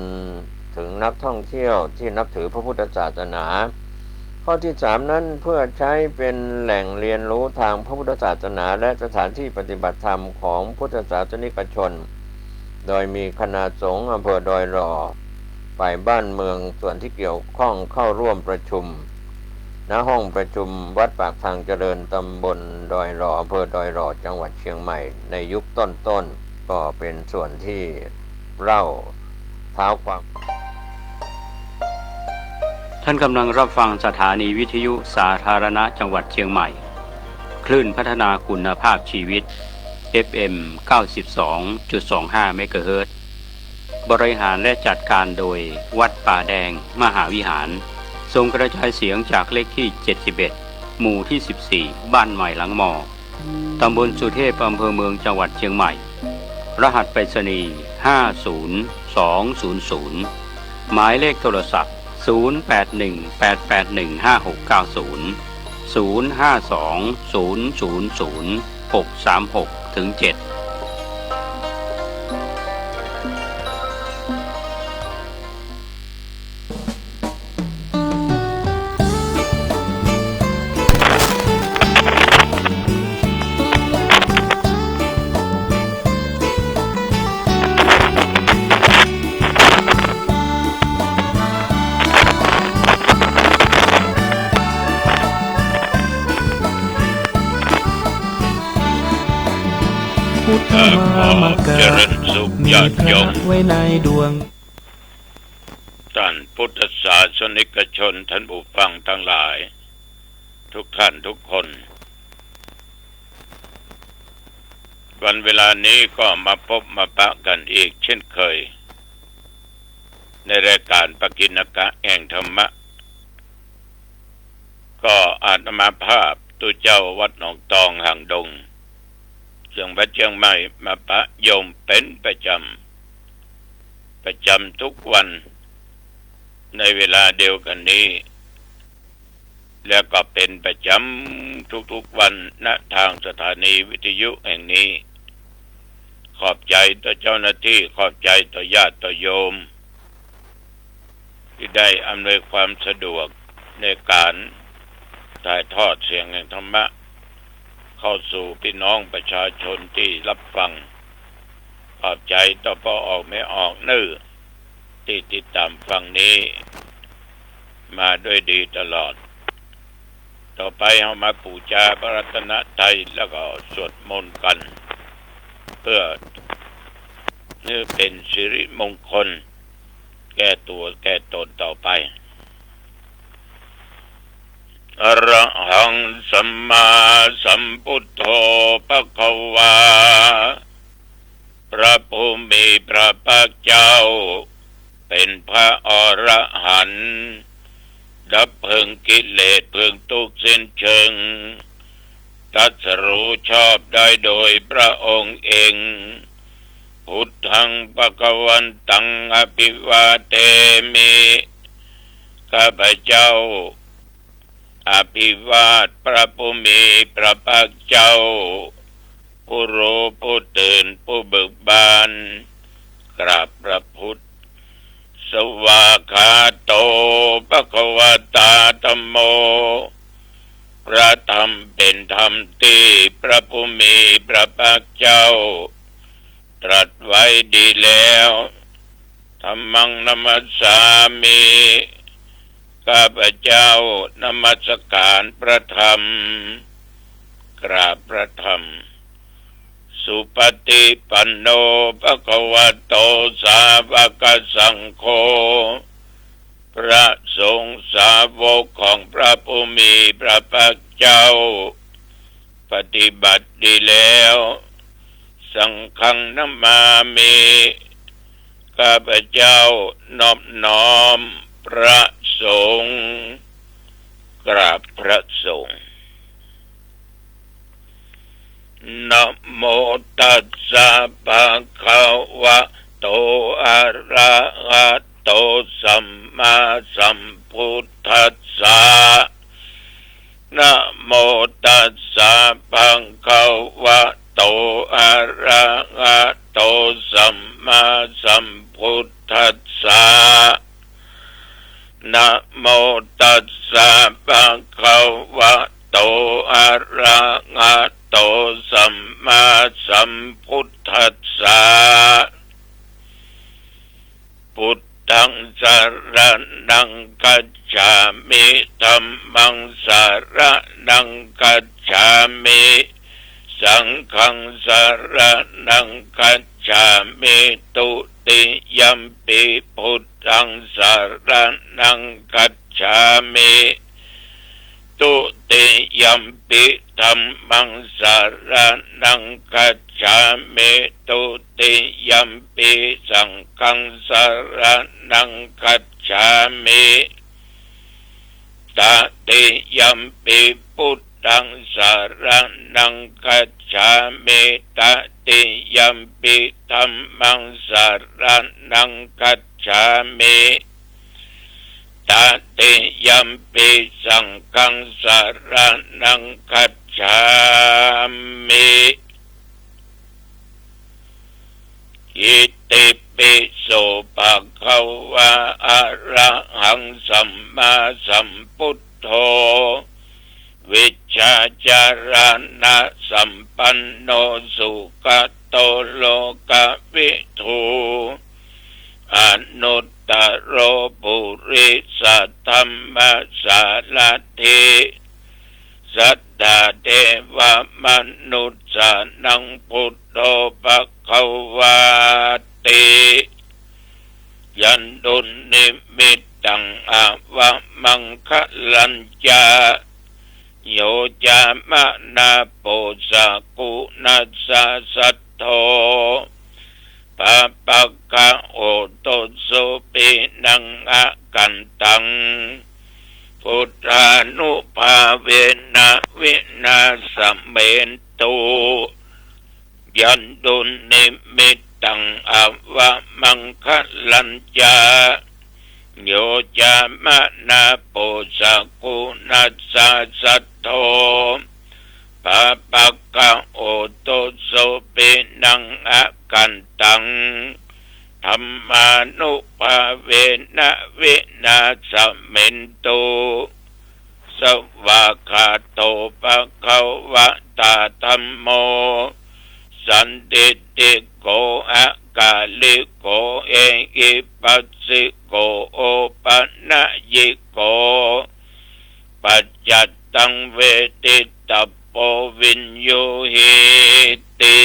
ถึงนักท่องเที่ยวที่นับถือพระพุทธศาสนาข้อที่ 3นั้นเพื่อใช้เป็นแหล่งเรียนรู้ทางพระพุทธศาสนาและสถานที่ปฏิบัติธรรมของพุทธศาสนิกชนโดยมีคณะสงฆ์อำเภอดอยรอฝ่ายบ้านเมืองส่วนที่เกี่ยวข้องเข้าร่วมประชุมณห้องประชุมวัดปากทางเจริญตำบลดอยรออำเภอดอยรอจังหวัดเชียงใหม่ในยุคต้นๆก็เป็นส่วนที่เล่าเท้าความท่านกำลังรับฟังสถานีวิทยุสาธารณะจังหวัดเชียงใหม่คลื่นพัฒนาคุณภาพชีวิต FM 92.25 เมกะเฮิรตซ์บริหารและจัดการโดยวัดป่าแดงมหาวิหารส่งกระจายเสียงจากเลขที่ 71 หมู่ที่ 14 บ้านใหม่หลังมอตำบลสุเทพอำเภอเมืองจังหวัดเชียงใหม่รหัสไปรษณีย์50200หมายเลขโทรศัพท์0818815690 0520000636-7 ธรรมกะ เจริญสุข มี ญาติ พ โย ระ ม ไว้ในดวง ท่านพุทธศาสนิกชนท่านผู้ฟังทั้งหลาย ทุกท่านทุกคน วันเวลานี้ก็มาพบมาปะกันอีกเช่นเคย ในรายการปกิณกะแห่งธรรมะ ก็อาตมาภาพตุเจ้าวัดหนองตองห่างดงจังหวัดเชียงใหม่มาปะโยมเป็นประจำทุกวันในเวลาเดียวกันนี้ แล้วก็เป็นประจำทุกๆวันณทางสถานีวิทยุแห่งนี้ ขอบใจต่อเจ้าหน้าที่ขอบใจต่อญาติต่อโยมที่ได้อำนวยความสะดวกในการถ่ายทอดเสียงแห่งธรรมะเข้าสู่พี่น้องประชาชนที่รับฟังขอบใจต่อพอออกไม่ออกนื้อที่ติดตามฟังนี้มาด้วยดีตลอดต่อไปเรามาบูชาพระรัตนตรัยแล้วก็สวดมนต์กันเพื่อนี่เป็นสิริมงคลแก้ตัวแก้ตนต่อไปอรหังสัมมาสัมพุทโธภควาพระผู้มีพระภาคเจ้าเป็นพระอรหันต์ดับเพลิงกิเลสเพลิงทุกข์สิ้นเชิงตรัสรู้ชอบได้โดยพระองค์เองพุทธังภวันตังอภิวาเทมิข้าพเจ้าอภิวาทพระผู้มีพระภาคเจ้าผู้รู้ผู้ตื่นผู้เบิกบานกราบพระพุทธสวากขาโตภควตาธัมโมพระธรรมเป็นธรรมที่พระผู้มีพระภาคเจ้าตรัสไว้ดีแล้วธัมมังนัมสสามิข้าพเจ้านมัสการพระธรรมกราบพระธรรมสุปฏิปันโนภควโตสาวกสังโฆพระสงฆ์สาวกของพระผู้มีพระภาคเจ้าปฏิบัติดีแล้วสังฆังนัมมามิข้าพเจ้านอบน้อมพระสงฆ์กราบพระสงฆ์นะโมตัสสะภะคะวะโตอะระหะโตสัมมาสัมพุทธัสสะนะโมตัสสะภะคะวะโตอะระหะโตสัมมาสัมพุทธัสสะนะโมตัสสะภะคะวะโตอะระหะโตสัมมาสัมพุทธัสสะพุทธังสรณังคัจฉามิธัมมังสรณังคัจฉามิสังฆังสรณังคัจฉามิตุติยัมปิพุทธังสรณังคัจฉามิตุติยัมปิธัมมังสรณังคัจฉามิตุติยัมปิสังฆังสรณังคัจฉามิตติยัมปิพุทธังสรณังคัจฉามิตติยัมปิธัมมังสรณังคัจฉามิตติยัมปิสังฆังสรณังคัจฉามิอิติปิโสภะคะวะอะระหังสัมมาสัมพุทโธวิชชาจารณะสัมปันโนสุขโตโลกวิทูอนุตตโรปุริสธัมมสารถิสัทธาเทวมนุษย์สานังพุท โธภควาติยันตุนิมิตตังอาวะมังคะลัญจาโยจามะนาโปสะกุนัสสะสัทโธปะปะกะโอโตสุปินังอะกันตังพุทธานุภาเวนะวินาสเมนตุยันตุนิมิตตังอาวะมังคะลัญจาโยจามะนาโปสะกุนัสสะสัทโธปะปะกะโอโตสุปินังอะกันตังธัมมานุภาเวนะวินาสเมนตุสวากขาโตภควตาธัมโมสันติติโกอะกาลิโกเอหิปัสสิโกโอปันนะยิโกปัจจัตตังเวทิตาโปวินโยหิติ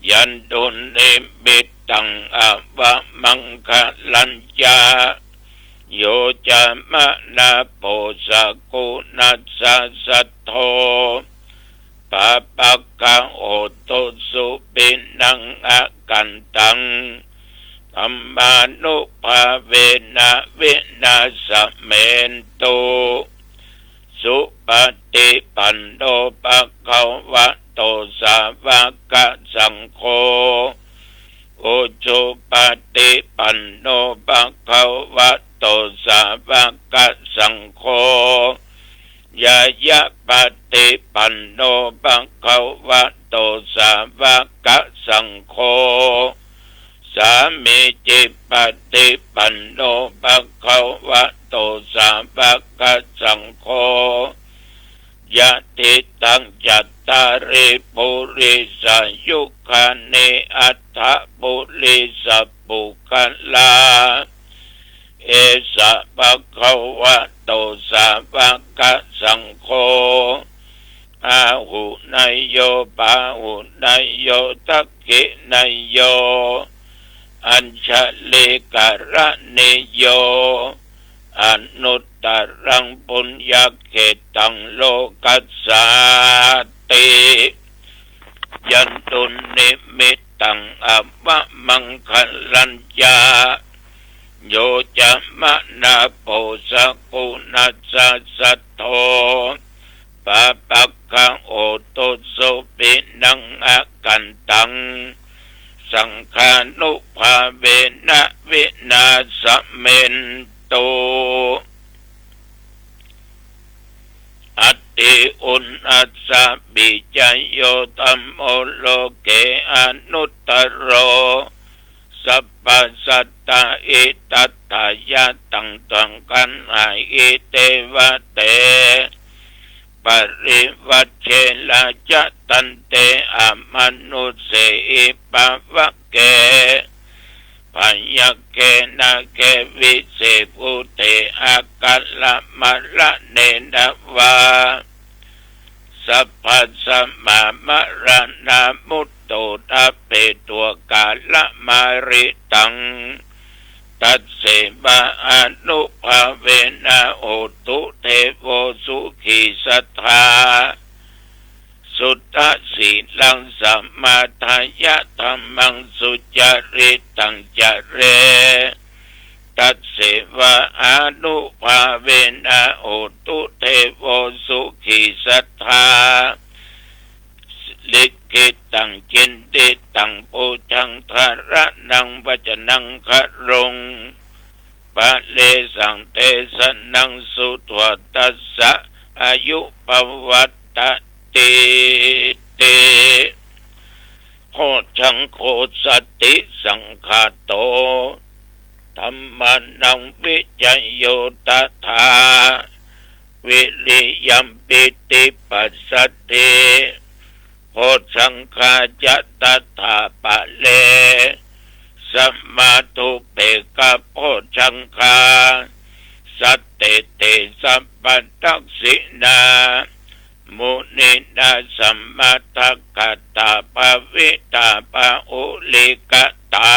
ยันตุนิมิตตังอาวะมังคะลัญจาโยจามะนาโปสะกุนัสสะสัทโธปะปะกะโอโตสุปินังอะกันตังธัมมานุภาเวนะวินาสเมนตุสุปฏิปันโนภควโตสาวกสังโฆโอจุปฏิปันโนภควโตสาวกสังโฆยายะปฏิปันโนภควโตสาวกสังโฆสามีจิปฏิปันโนภควโตสาวกสังโฆยะติตังจัตตาริปุริสายุคานิอัฏฐปุริสปุคัลลาเอสะภควโตสาวกสังโฆอาหุนายโยปาหุนายโยทักขินายโยอัญชลิกระนิโยอนุตตรังปุญญเขตังโลกัสสาติยันตุนิมิตตังอาวะมังคะลัญจาโยจามะนาโปสะกุนัสสะสัทโธปะปะกะโอโตสุปินังอะกันตังสังฆานุภาเวนะวินาสเมนตุอัตติอุณอัสสะบิจโยธัมโมโลเกอนุตตโรสัพพสัตตาอิตัตถายะตังตังกันหาอิเตวะเตปริวัชเชละจะตันเตอมนุเสอิปะวะเกปัญญเกนะเกวิเศปุเตอากัลละมะระเนนะวาสัพพสัมมามะระนามุตโตทัพเพตัวกาละมาริตังตัสเสบะอนุภาเวนะโอตุเทโวสุขีสัทธาสุตตสีลังสัมมาทายะธัมมังสุจริตังจเรตัสเสวะอนุภาเวนะโอตุเทโวสุขีสัทธาลิขิตังจินติตังปูชังทาระนังวัจนังครงปะเลสังเตสนังสุตวตัสสะอายุปวัตตติเตโคชังโคสติสังฆาโตธัมมานังวิจโยตถาวิริยัมปิติปัสสติโพชังคาจัตถาปะเลสัมมาทุเปกะโพชังคาสัตเตเตสัมปันตักสินา มุนินาสัมมาทัคคตาภวิตาภาอุลิกตา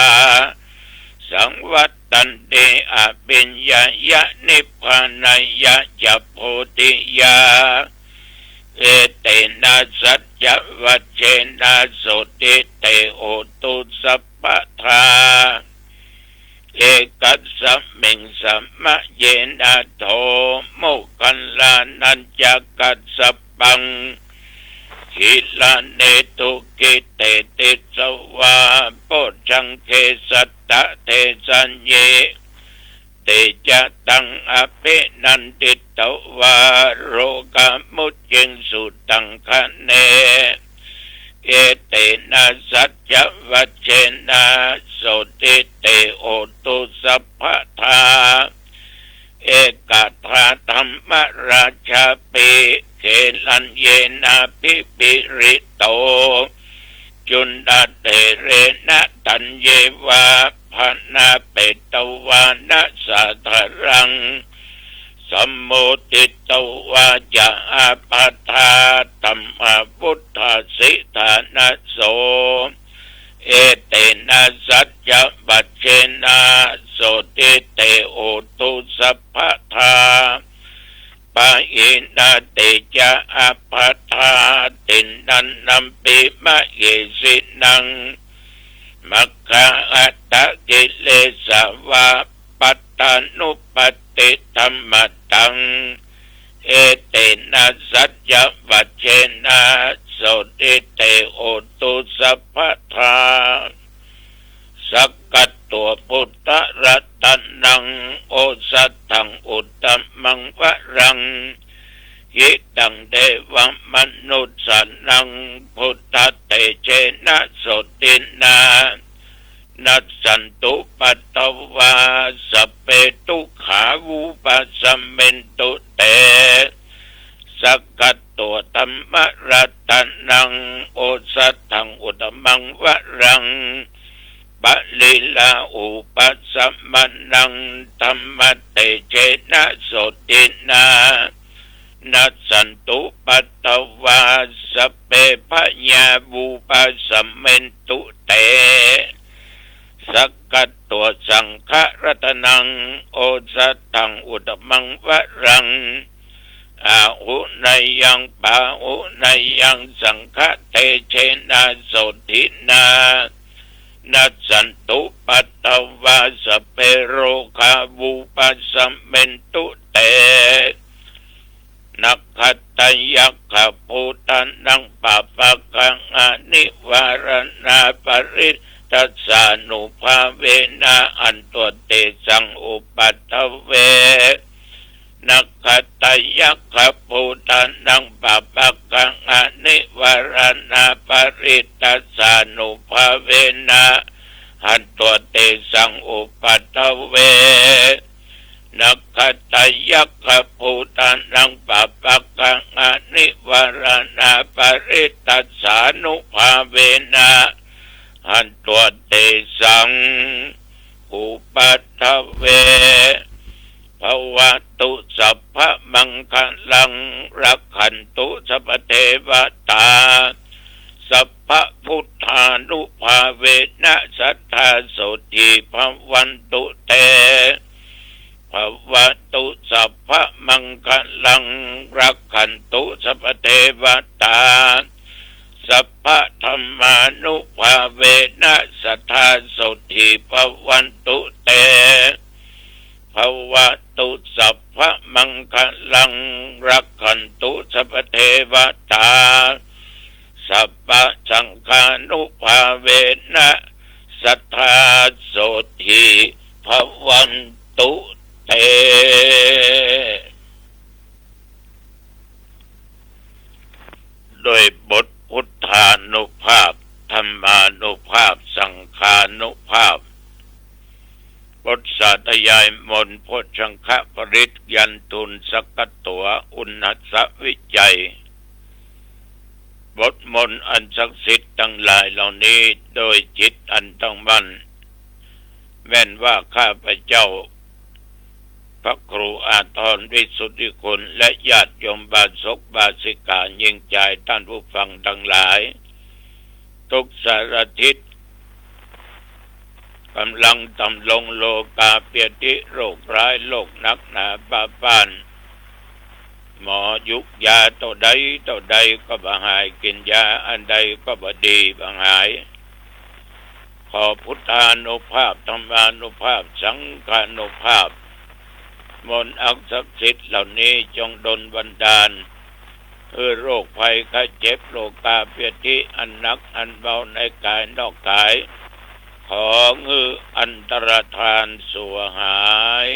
สังวัตตันเตอภิญญายะนิพพานายะจัพโพธิยาเอเตนะสัจจวัจเจนะโสติเตโอตุสัพพทาเอกัสสมิงสัมมะเยนะโทโมคัลลานัญจกัสสปังหิลาเนตุกิเตติสวาโพชังเคสัตตะเทสัญเยเตจะตังอภินันติตวาโรกามุจจิงสุตังคะเนเอเตนะสัจจวัจเจนะโสติเตโอตุสัพพทาเอกทาธรรมราชาปิเขลันเยนะพิปิริโตจุนดาเตเรนะตัญเยวาภนาเปตวานะสัทธรังสัมโมติตวาจะอาปัฏฐาตัมมาพุทธสิทานะโสเอเตนะสัจจวัจเจนะโสติเตโอตุสัพพทาปะอินาเตจะอาปัฏฐาตินันนัมปิมะเยสินังมัคคะอัตตกิเลสวะปัตตานุปติธัมมตังเอเตนะสัจจวัจเจนะโสติเตโอตุสัพพทาสักกัตตัวพุทธรัตนังโอสัตถังอุตตมังวรังยิตังเทวมนุสสนังพุทธเตเจนะโสตินานัสสันตุปัตตวาสัพเพทุกขาวุปัสสมเมนตุเตสักกัตตัวธัมมรัตนังโอสัตถังอุตตมังวรังปะลิลาอุปัสสมนังธัมมเตเจนะโสตินานัสสันตุปัตตวาสัพเพพญาวุปัสสมเมนตุเตสักกัตตัวสังฆรัตนังโอสัตถังอุตตมังวรังอาหุนายังปาหุนายังสังฆเตเชนะโสตินานัสสันตุปัตตวาสัพเพโรคาวุปัสสมเมนตุเตนักขัตตยักขภูตันังปะปะกังอนิวารณาปริตัสสานุภาเวนะอันตัวเตสังอุปัตถเวนักขัตตยักขภูตันังปะปะกังอนิวารณาปริตัสสานุภาเวนะอันตัวเตสังอุปัตถเวนักขัตตยักขภูตันังปะปะกังอนิวารณาปริตัสสานุภาเวนะอันตัวเตสังอุปัตถเวภวตุสัพพะมังคลังรักขันตุสัพพเทวตาสัพพะพุทธานุภาเวนะสัทธาโสติภวันตุเตภวตุสัพพะมังคลังรักขันตุสัพพเทวตาสัพพะธรรมานุภาเวนะสัทธาโสติภวันตุเตภวตุสัพพะมังคลังรักขันตุสัพพเทวตาสัพพะสังฆานุภาเวนะสัทธาโสติภวันตุเตโดยบทพุทธานุภาพธรรมานุภาพสังฆานุภาพบทสาธยายมนต์โพชฌังคปริตยันตุนสกัตตัวอุณัสสวิจัยบทมนต์อันศักดิ์สิทธิ์ทั้งหลายเหล่านี้โดยจิตอันตั้งมั่นแม้นว่าข้าพเจ้า พระครูอาทรวิสุทธิคุณและญาติโยมบาศกบาสิกายิ่งใจท่านผู้ฟังทั้งหลายทุกสารทิศกำลังตำลงโลกาเปียติโรคร้ายโรคนักหนาป้าป้านหมอยุกยาตัวใดก็บ่หายกินยาอันใดก็บ่ดีบ่หายขอพุทธานุภาพธรรมานุภาพสังฆานุภาพมนต์อักศักดิ์สิทธิ์เหล่านี้จงดลบันดาลโรคภัยไข้เจ็บโรคกาเปียติอันหนักอันเบาในกายนอกกายขออันตรธานสัวหาย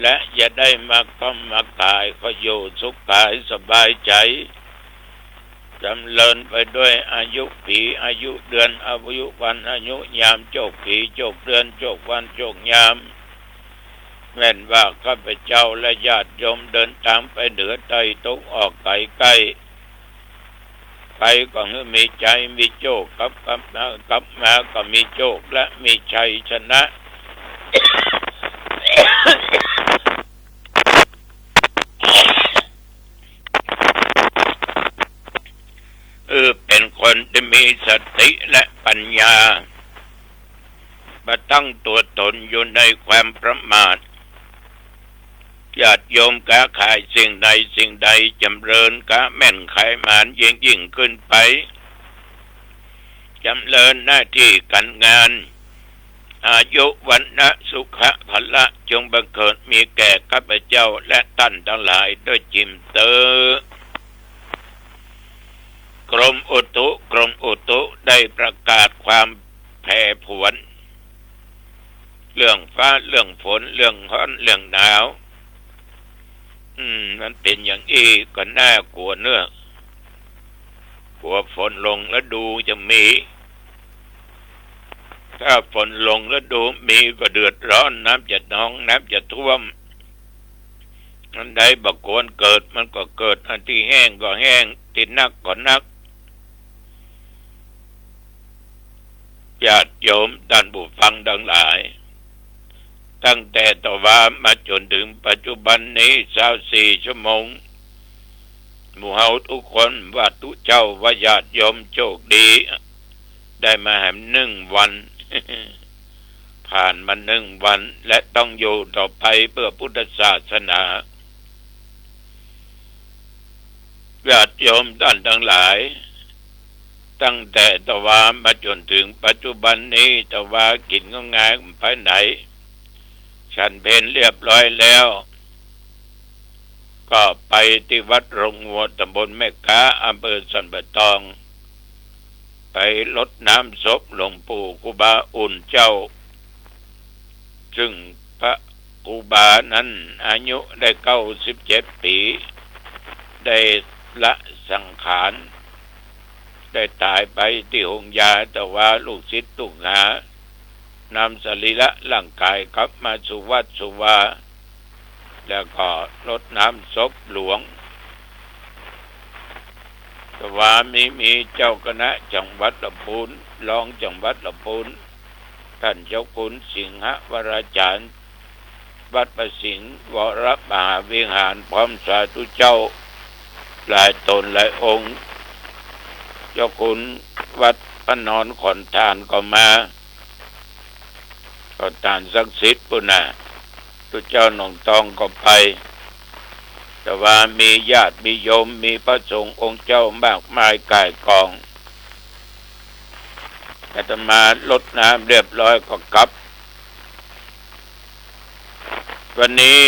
และอย่าได้มากำมากายก็อยู่สุขกายสบายใจจำเริญไปด้วยอายุปีอายุเดือนอายุวันอายุยามโจกปีโจกเดือนโจกวันโจกยามแม้นว่าข้าพเจ้าและญาติโยมเดินทางไปเหนือใต้ตกออกไกลใกล้ไปก็มีใจมีโชคกลับมาก็มีโชคและมีชัยชนะ เป็นคนที่มีสติและปัญญามาตั้งตัวตนอยู่ในความประมาทญาติโยมค้าขายสิ่งใดจำเริญค้าแม่นขายหมานยิ่งขึ้นไปจำเริญหน้าที่การงานอายุวันนะสุขะพละจงบังเกิดมีแก่ข้าพเจ้าและท่านทั้งหลายด้วยจิมเตอกรมอุตุได้ประกาศความแผ่ผวนเรื่องฟ้าเรื่องฝนเรื่องร้อนเรื่องหนาวมันเป็นอย่างนี้ก็น่ากลัวเนื้อกลัวฝนลงแล้วดูจะมีถ้าฝนลงแล้วดูมีก็เดือดร้อนน้ำจะนองน้ำจะท่วมอันใดบักควรเกิดมันก็เกิดอันที่แห้งก็แห้งที่นักก็นักญาติโยมท่านผู้ฟังทั้งหลายตั้งแต่ตะวันมาจนถึงปัจจุบันนี้24 ชั่วโมงหมู่เฮาทุกคนว่าทุเจ้าว่าญาติโยมโชคดีได้มาแหม1 วัน ผ่านมา1 วันและต้องอยู่ต่อไปเพื่อพุทธศาสนาญาติโยมท่านทั้งหลายตั้งแต่ตะวันมาจนถึงปัจจุบันนี้ตะวันกินก็ง่ายไปไหนฉันเพลเรียบร้อยแล้วก็ไปที่วัดโรงวัวตำบลแม่ค้าอำเภอสันป่าตองไปรดน้ำศพหลวงปู่ครูบาอุ่นเจ้าซึ่งพระครูบานั้นอายุได้97 ปีได้ละสังขารได้ตายไปที่หงยาแต่ว่าลูกศิษย์ลูกหานำสรีระร่างกายกลับมาสู่วัดสุวาแล้วก็รดน้ำศพหลวงแต่ว่ามีเจ้าคณะจังหวัดลำพูนรองจังหวัดลำพูนท่านเจ้าคุณสิงหวราจารย์วัดประสิงห์วรมหาวิหารพร้อมสาธุเจ้าหลายตนหลายองค์เจ้าคุณวัดพระนอนขอนทานก็มาก็ตานศักดิ์สิทธิ์ปุ่นน่ะทุกเจ้าหนองตองก็ไปแต่ว่ามีญาติมีโยมมีพระสงฆ์องค์เจ้ามากมายก่ายกองอาตมารดน้ำเรียบร้อยก็กลับวันนี้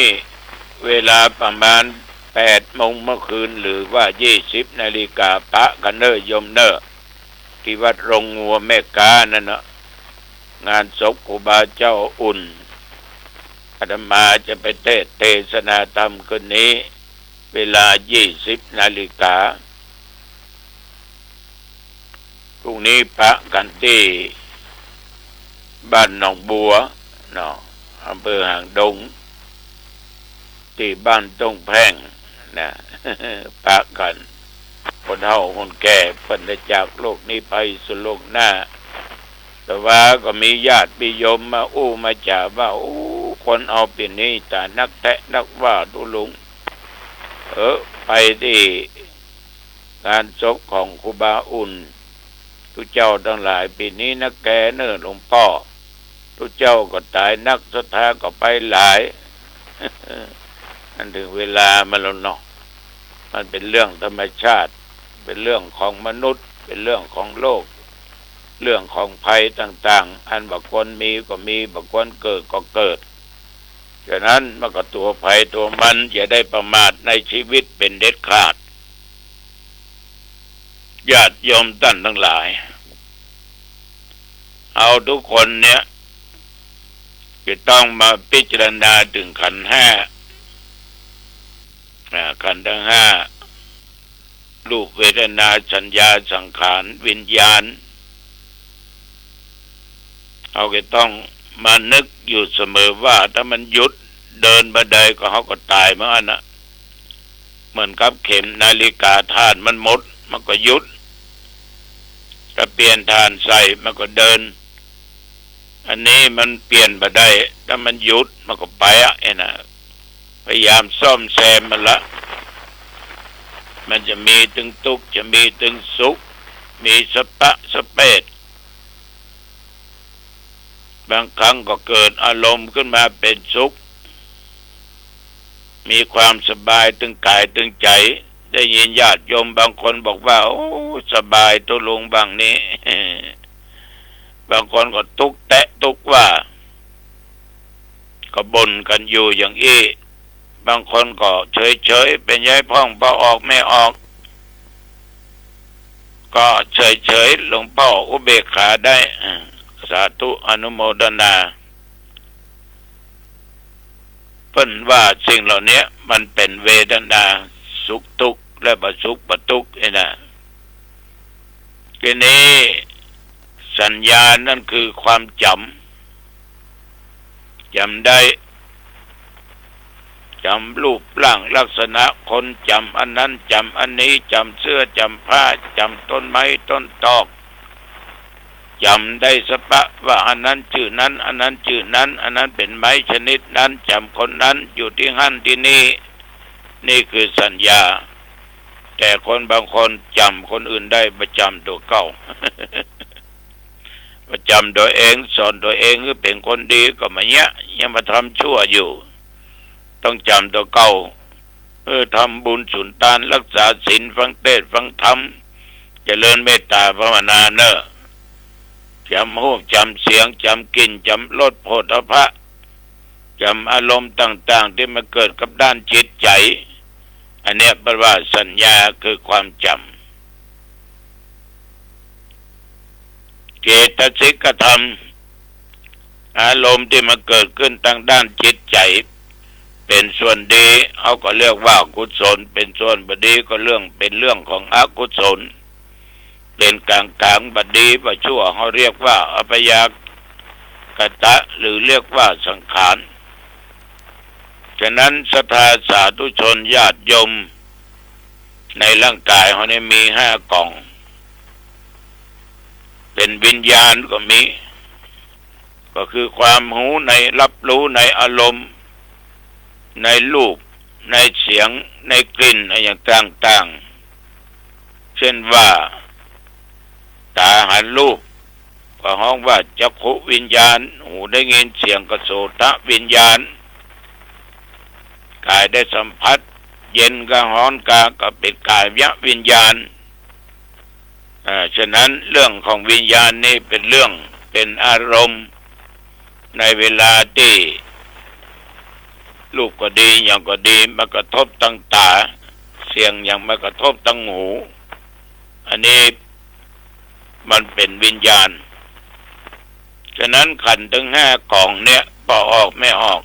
เวลาประมาณ8 โมงเมื่อคืนหรือว่า20 นาฬิกาพระกันเนอโยมเนอที่วัดโรงงัวแม่กานั่นเนาะงานศพครูบาเจ้าอุ่นอาตมาจะไปเทศนาธรรมคืนนี้เวลา20 นาฬิกาพรุ่งนี้พระกันที่บ้านหนองบัวเนาะอำเภอหางดงที่บ้านตงแพร่งนะ พระกันคนเฒ่าคนแก่เพิ่นได้จากโลกนี้ไปสู่โลกหน้าแต่ว่าก็มีญาติมีโยมมามาจ่าว่า คนเอาปีนี้แต่นักแตะนักว่าดูลุงไปที่งานศพของครูบาอุ่นทุกเจ้าทั้งหลายปีนี้นักแกเนอหลวงพ่อทุกเจ้าก็ตายนักศรัทธาก็ไปหลาย อันถึงเวลามันแล้วเนาะมันเป็นเรื่องธรรมชาติเป็นเรื่องของมนุษย์เป็นเรื่องของโลกเรื่องของภัยต่างๆอันบางคนมีก็มีบางคนเกิดก็เกิดฉะนั้นมันก็ตัวภัยตัวมันอย่าได้ประมาทในชีวิตเป็นเด็ดขาดญาติโยมท่านทั้งหลายเอาทุกคนเนี่ยจะต้องมาพิจารณาถึงขันธ์ห้าขันธ์ทั้งห้ารูปเวทนาสัญญาสังขารวิญญาณเอาก็ต้องมานึกอยู่เสมอว่าถ้ามันหยุดเดินบันไดก็เขาก็ตายเหมือนกันนะเหมือนกับเข็มนาฬิกาถ่านมันหมดมันก็หยุดถ้าเปลี่ยนถ่านใส่มันก็เดินอันนี้มันเปลี่ยนบันไดถ้ามันหยุดมันก็ไปนะพยายามซ่อมแซมมันละมันจะมีตึงทุกข์จะมีตึงสุขมีสปะสเปดบางครั้งก็เกิดอารมณ์ขึ้นมาเป็นสุขมีความสบายตึงกายตึงใจได้ยินญาติโยมบางคนบอกว่าโอ้สบายตัวลงบางนี้ บางคนก็ทุกแตะทุกว่าก็บ่นกันอยู่อย่างอี้บางคนก็เฉยๆเป็นย้ายพ่องพอออกไม่ออกก็เฉยๆหลวงพ่ออุเบกขาได้สาธุอนุโมทนาเพิ่นว่าสิ่งเหล่านี้มันเป็นเวทนาสุขทุกข์และบสุขบทุกข์นะทีนี้สัญญานั่นคือความจำได้จำรูปร่างลักษณะคนจำอันนั้นจำอันนี้จำเสื้อจำผ้าจำต้นไม้ต้นตอกจำได้สปะว่าอันนั้นชื่อนั้นอันนั้นชื่อนั้นอันนั้นเป็นไม้ชนิดนั้นจำคนนั้นอยู่ที่หั่นที่นี่นี่คือสัญญาแต่คนบางคนจำคนอื่นได้ประจำตัวเก่า ประจำตัวเองสอนตัวเองคือเป็นคนดีก็มาเนี้ยยังมาทำชั่วอยู่ต้องจำตัวเก่าทำบุญสุนทานรักษาศีลฟังเทศน์ฟังธรรมเจริญเมตตาภาวนาเนอะจำหูจำเสียงจำกลิ่นจำรสโผฏฐัพพะจำอารมณ์ต่างๆที่มาเกิดกับด้านจิตใจอันนี้แปลว่าสัญญาคือความจำเจตสิกธรรมอารมณ์ที่มาเกิดขึ้นทางด้านจิตใจเป็นส่วนดีเขาก็เรียกว่ากุศลเป็นส่วนบดีก็เป็นเรื่องของอกุศลเป็นกลางบดีบชั่วเขาเรียกว่าอัปยากตะหรือเรียกว่าสังขารฉะนั้นศรัทธาสาธุชนญาติโยมในร่างกายเขาเนี่ยมี5กล่องเป็นวิญญาณก็มีก็คือความหูในรับรู้ในอารมณ์ในรูปในเสียงในกลิ่นอะไรอย่างต่างๆเช่นว่าตาหันรูปก็ห้องว่าจักขุวิญญาณหูได้ยินเสียงก็โสตวิญญาณกายได้สัมผัสเย็นก็ร้อนก็เป็นกายวิญญาณฉะนั้นเรื่องของวิญญาณนี่เป็นเรื่องเป็นอารมณ์ในเวลาที่รูปก็ดีอย่างก็ดีมากระทบทางตาเสียงอย่างมากระทบทางหูอันนี้มันเป็นวิญญาณฉะนั้นขันธ์ทั้ง5กล่องเนี่ยพอออกไม่ออก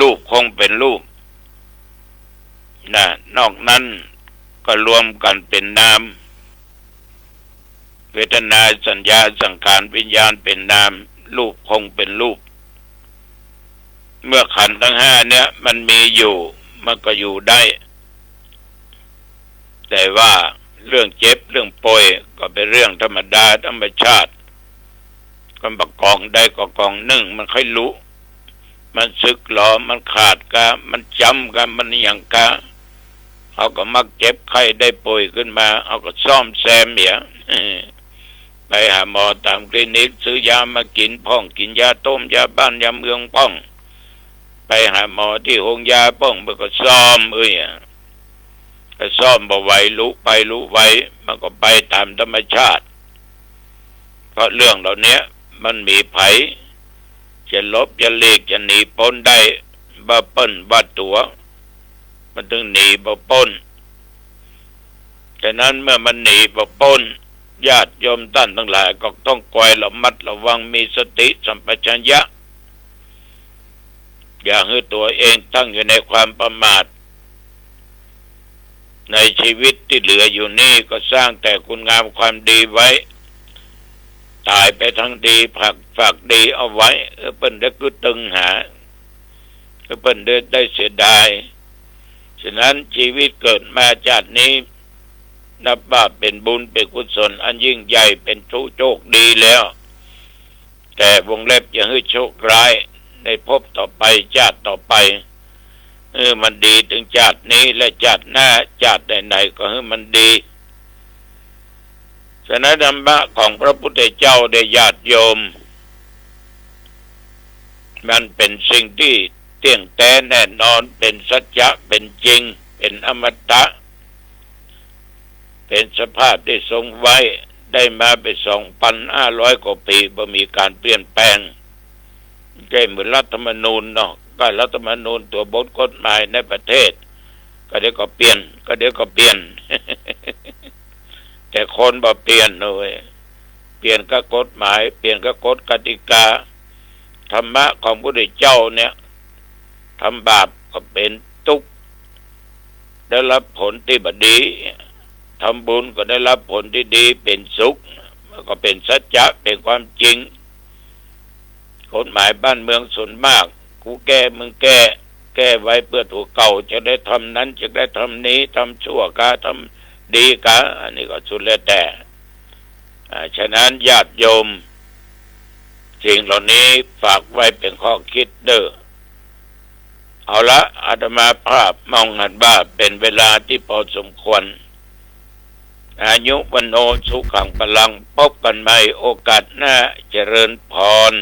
รูปคงเป็นรูปนอกนั้นก็รวมกันเป็นนามเวทนาสัญญาสังขารวิญญาณเป็นนามรูปคงเป็นรูปเมื่อขันธ์ทั้ง5เนี่ยมันมีอยู่มันก็อยู่ได้แต่ว่าเรื่องเจ็บเรื่องป่วยก็เป็นเรื่องธรรมดาธรรมชาติ ก็บอกกองได้ก็กองหนึ่งมันค่อยรู้มันสึกหรอมันขาดกะมันจำกันมันอย่างกะเขาก็มักเจ็บไข้ได้ป่วยขึ้นมาเอาก็ซ่อมแซมเหี่ยไปหาหมอตามคลินิกซื้อยามากินพ่องกินยาต้มยาบ้านยาเมืองพ่องไปหาหมอที่โรงยาพ่องมันก็ซ่อมก็ซ่อมบ่ไหวรู้ไปรู้ไว้มันก็ไปตามธรรมชาติเพราะเรื่องเหล่านี้มันมีไผจะลบจะเลีกจะหนีพ้นได้บ่เปิ้นบ่ตัวมันถึงหนีบ่พ้นฉะนั้นเมื่อมันหนีบ่พ้นญาติโยมท่านทั้งหลายก็ต้องคอยระมัดระวังมีสติสัมปชัญญะอย่าให้ตัวเองตั้งอยู่ในความประมาทในชีวิตที่เหลืออยู่นี่ก็สร้างแต่คุณงามความดีไว้ตายไปทั้งดีฝากดีเอาไว้เปิ้นได้ก็ตึงหาเปิ้นได้เสียดายฉะนั้นชีวิตเกิดมาชาตินี้นับว่าเป็นบุญเป็นกุศลอันยิ่งใหญ่เป็นโชคดีแล้วแต่วงเล็บอย่าให้โชคร้ายในภพต่อไปชาติต่อไปมันดีถึงชาตินี้และชาติหน้าชาติไหนๆก็ให้มันดีฉะนั้นธรรมะของพระพุทธเจ้าได้ญาติโยมมันเป็นสิ่งที่เที่ยงแท้แน่นอนเป็นสัจจะเป็นจริงเป็นอมตะเป็นสภาพที่ทรงไว้ได้มาไป 2,500 กว่าปีบ่มีการเปลี่ยนแปลงใช่เหมือนรัฐธรรมนูญเนาะก็รัฐธรรมนูญตัวบทกฎหมายในประเทศก็เดี๋ยวก็เปลี่ยนก็เดี๋ยวก็เปลี่ยน แต่คนบ่เปลี่ยนเลยเปลี่ยนก็กฎหมายเปลี่ยนก็กฎกติกาธรรมะของพระพุทธเจ้าเนี่ยทำบาปก็เป็นทุกข์ได้รับผลที่บดีทำบุญก็ได้รับผลที่ดีเป็นสุขก็เป็นสัจจะเป็นความจริงกฎหมายบ้านเมืองส่วนมากกูแก้มึงแก้ไว้เพื่อถูกเก่าจะได้ทำนั้นจะได้ทำนี้ทำชั่วกะทำดีกะอันนี้ก็สุดแล้วแต่ฉะนั้นญาติโยมสิ่งเหล่านี้ฝากไว้เป็นข้อคิดเด้อเอาละอาตมาภาพมองหันว่าเป็นเวลาที่พอสมควรอายุวันโนสุขังพลังพบกันใหม่โอกาสหน้าเจริญพร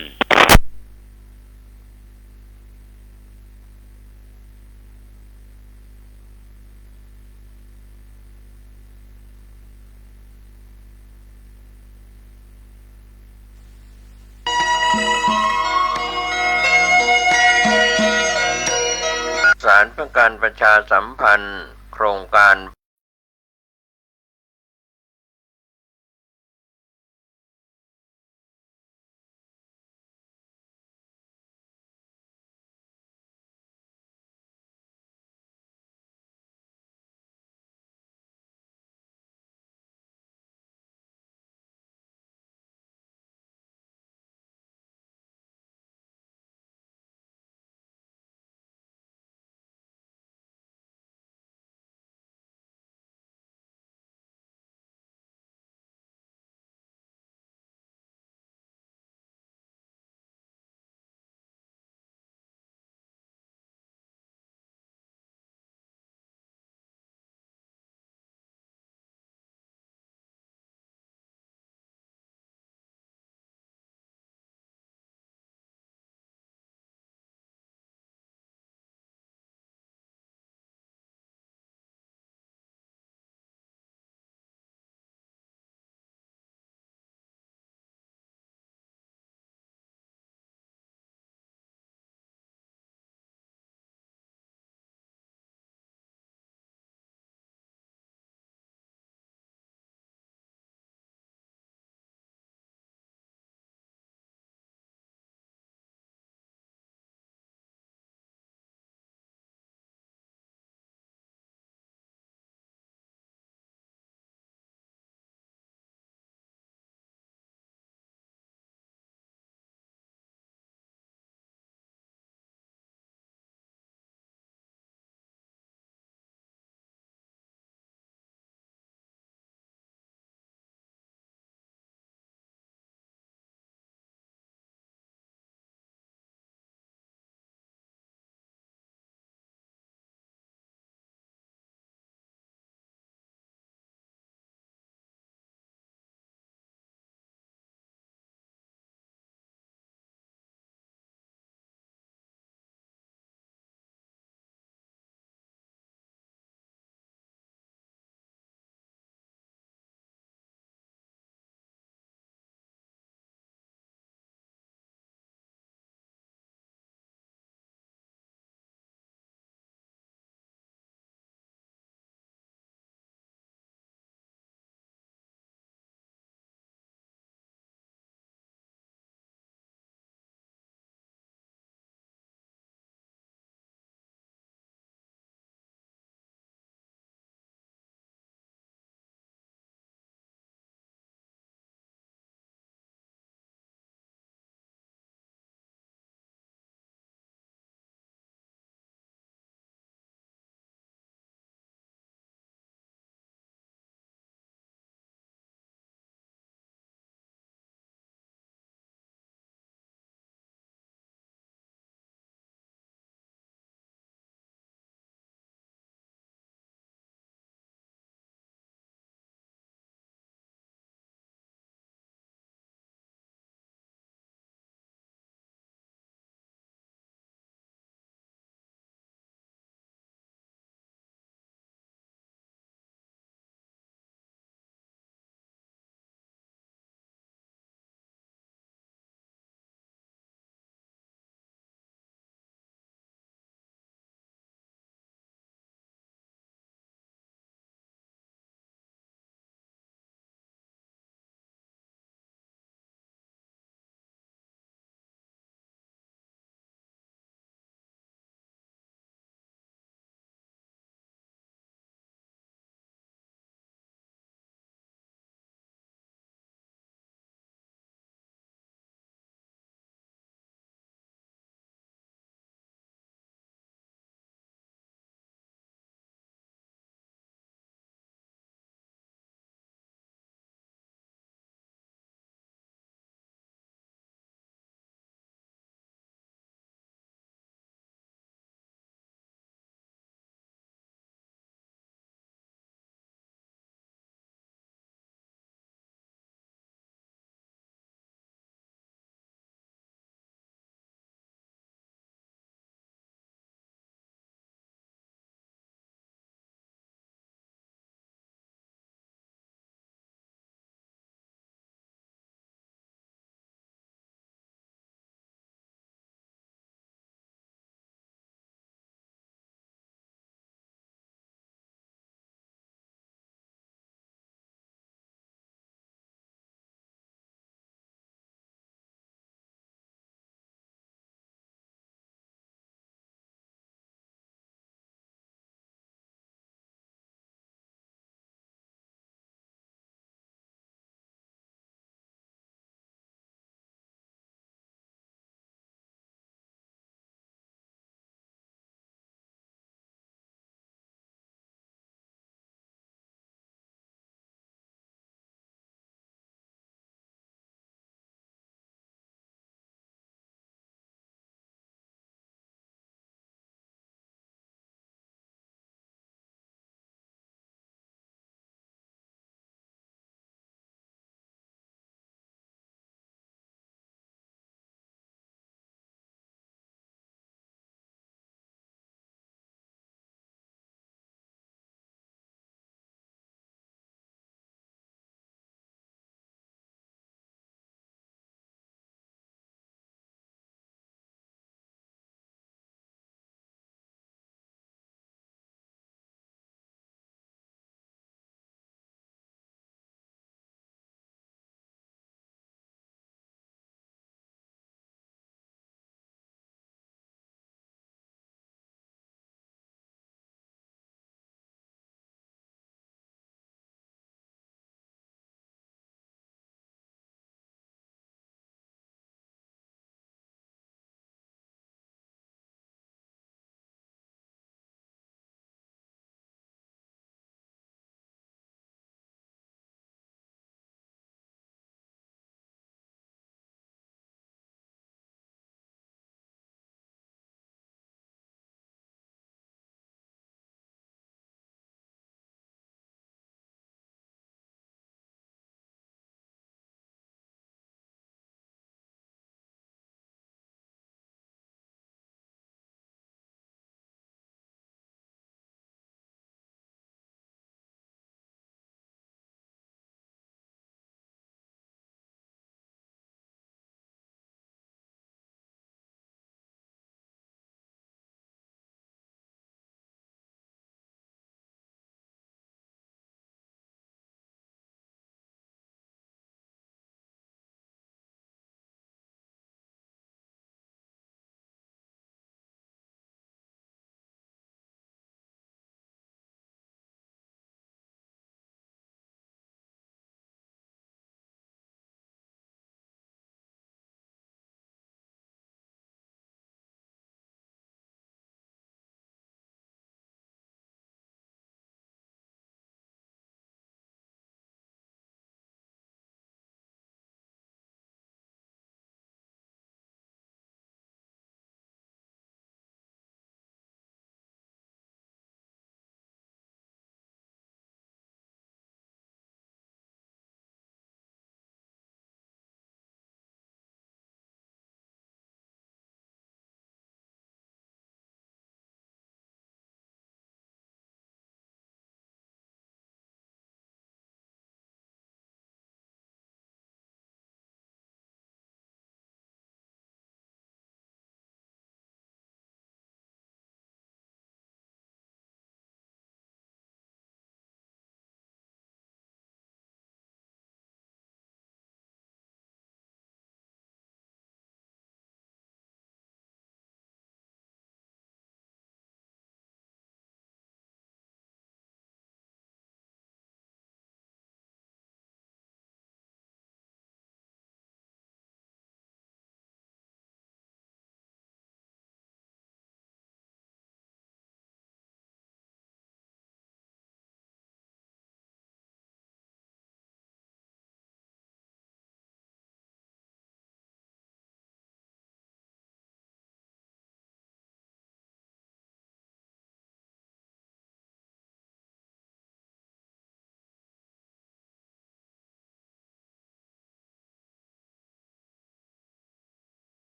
สารเพื่อการประชาสัมพันธ์โครงการ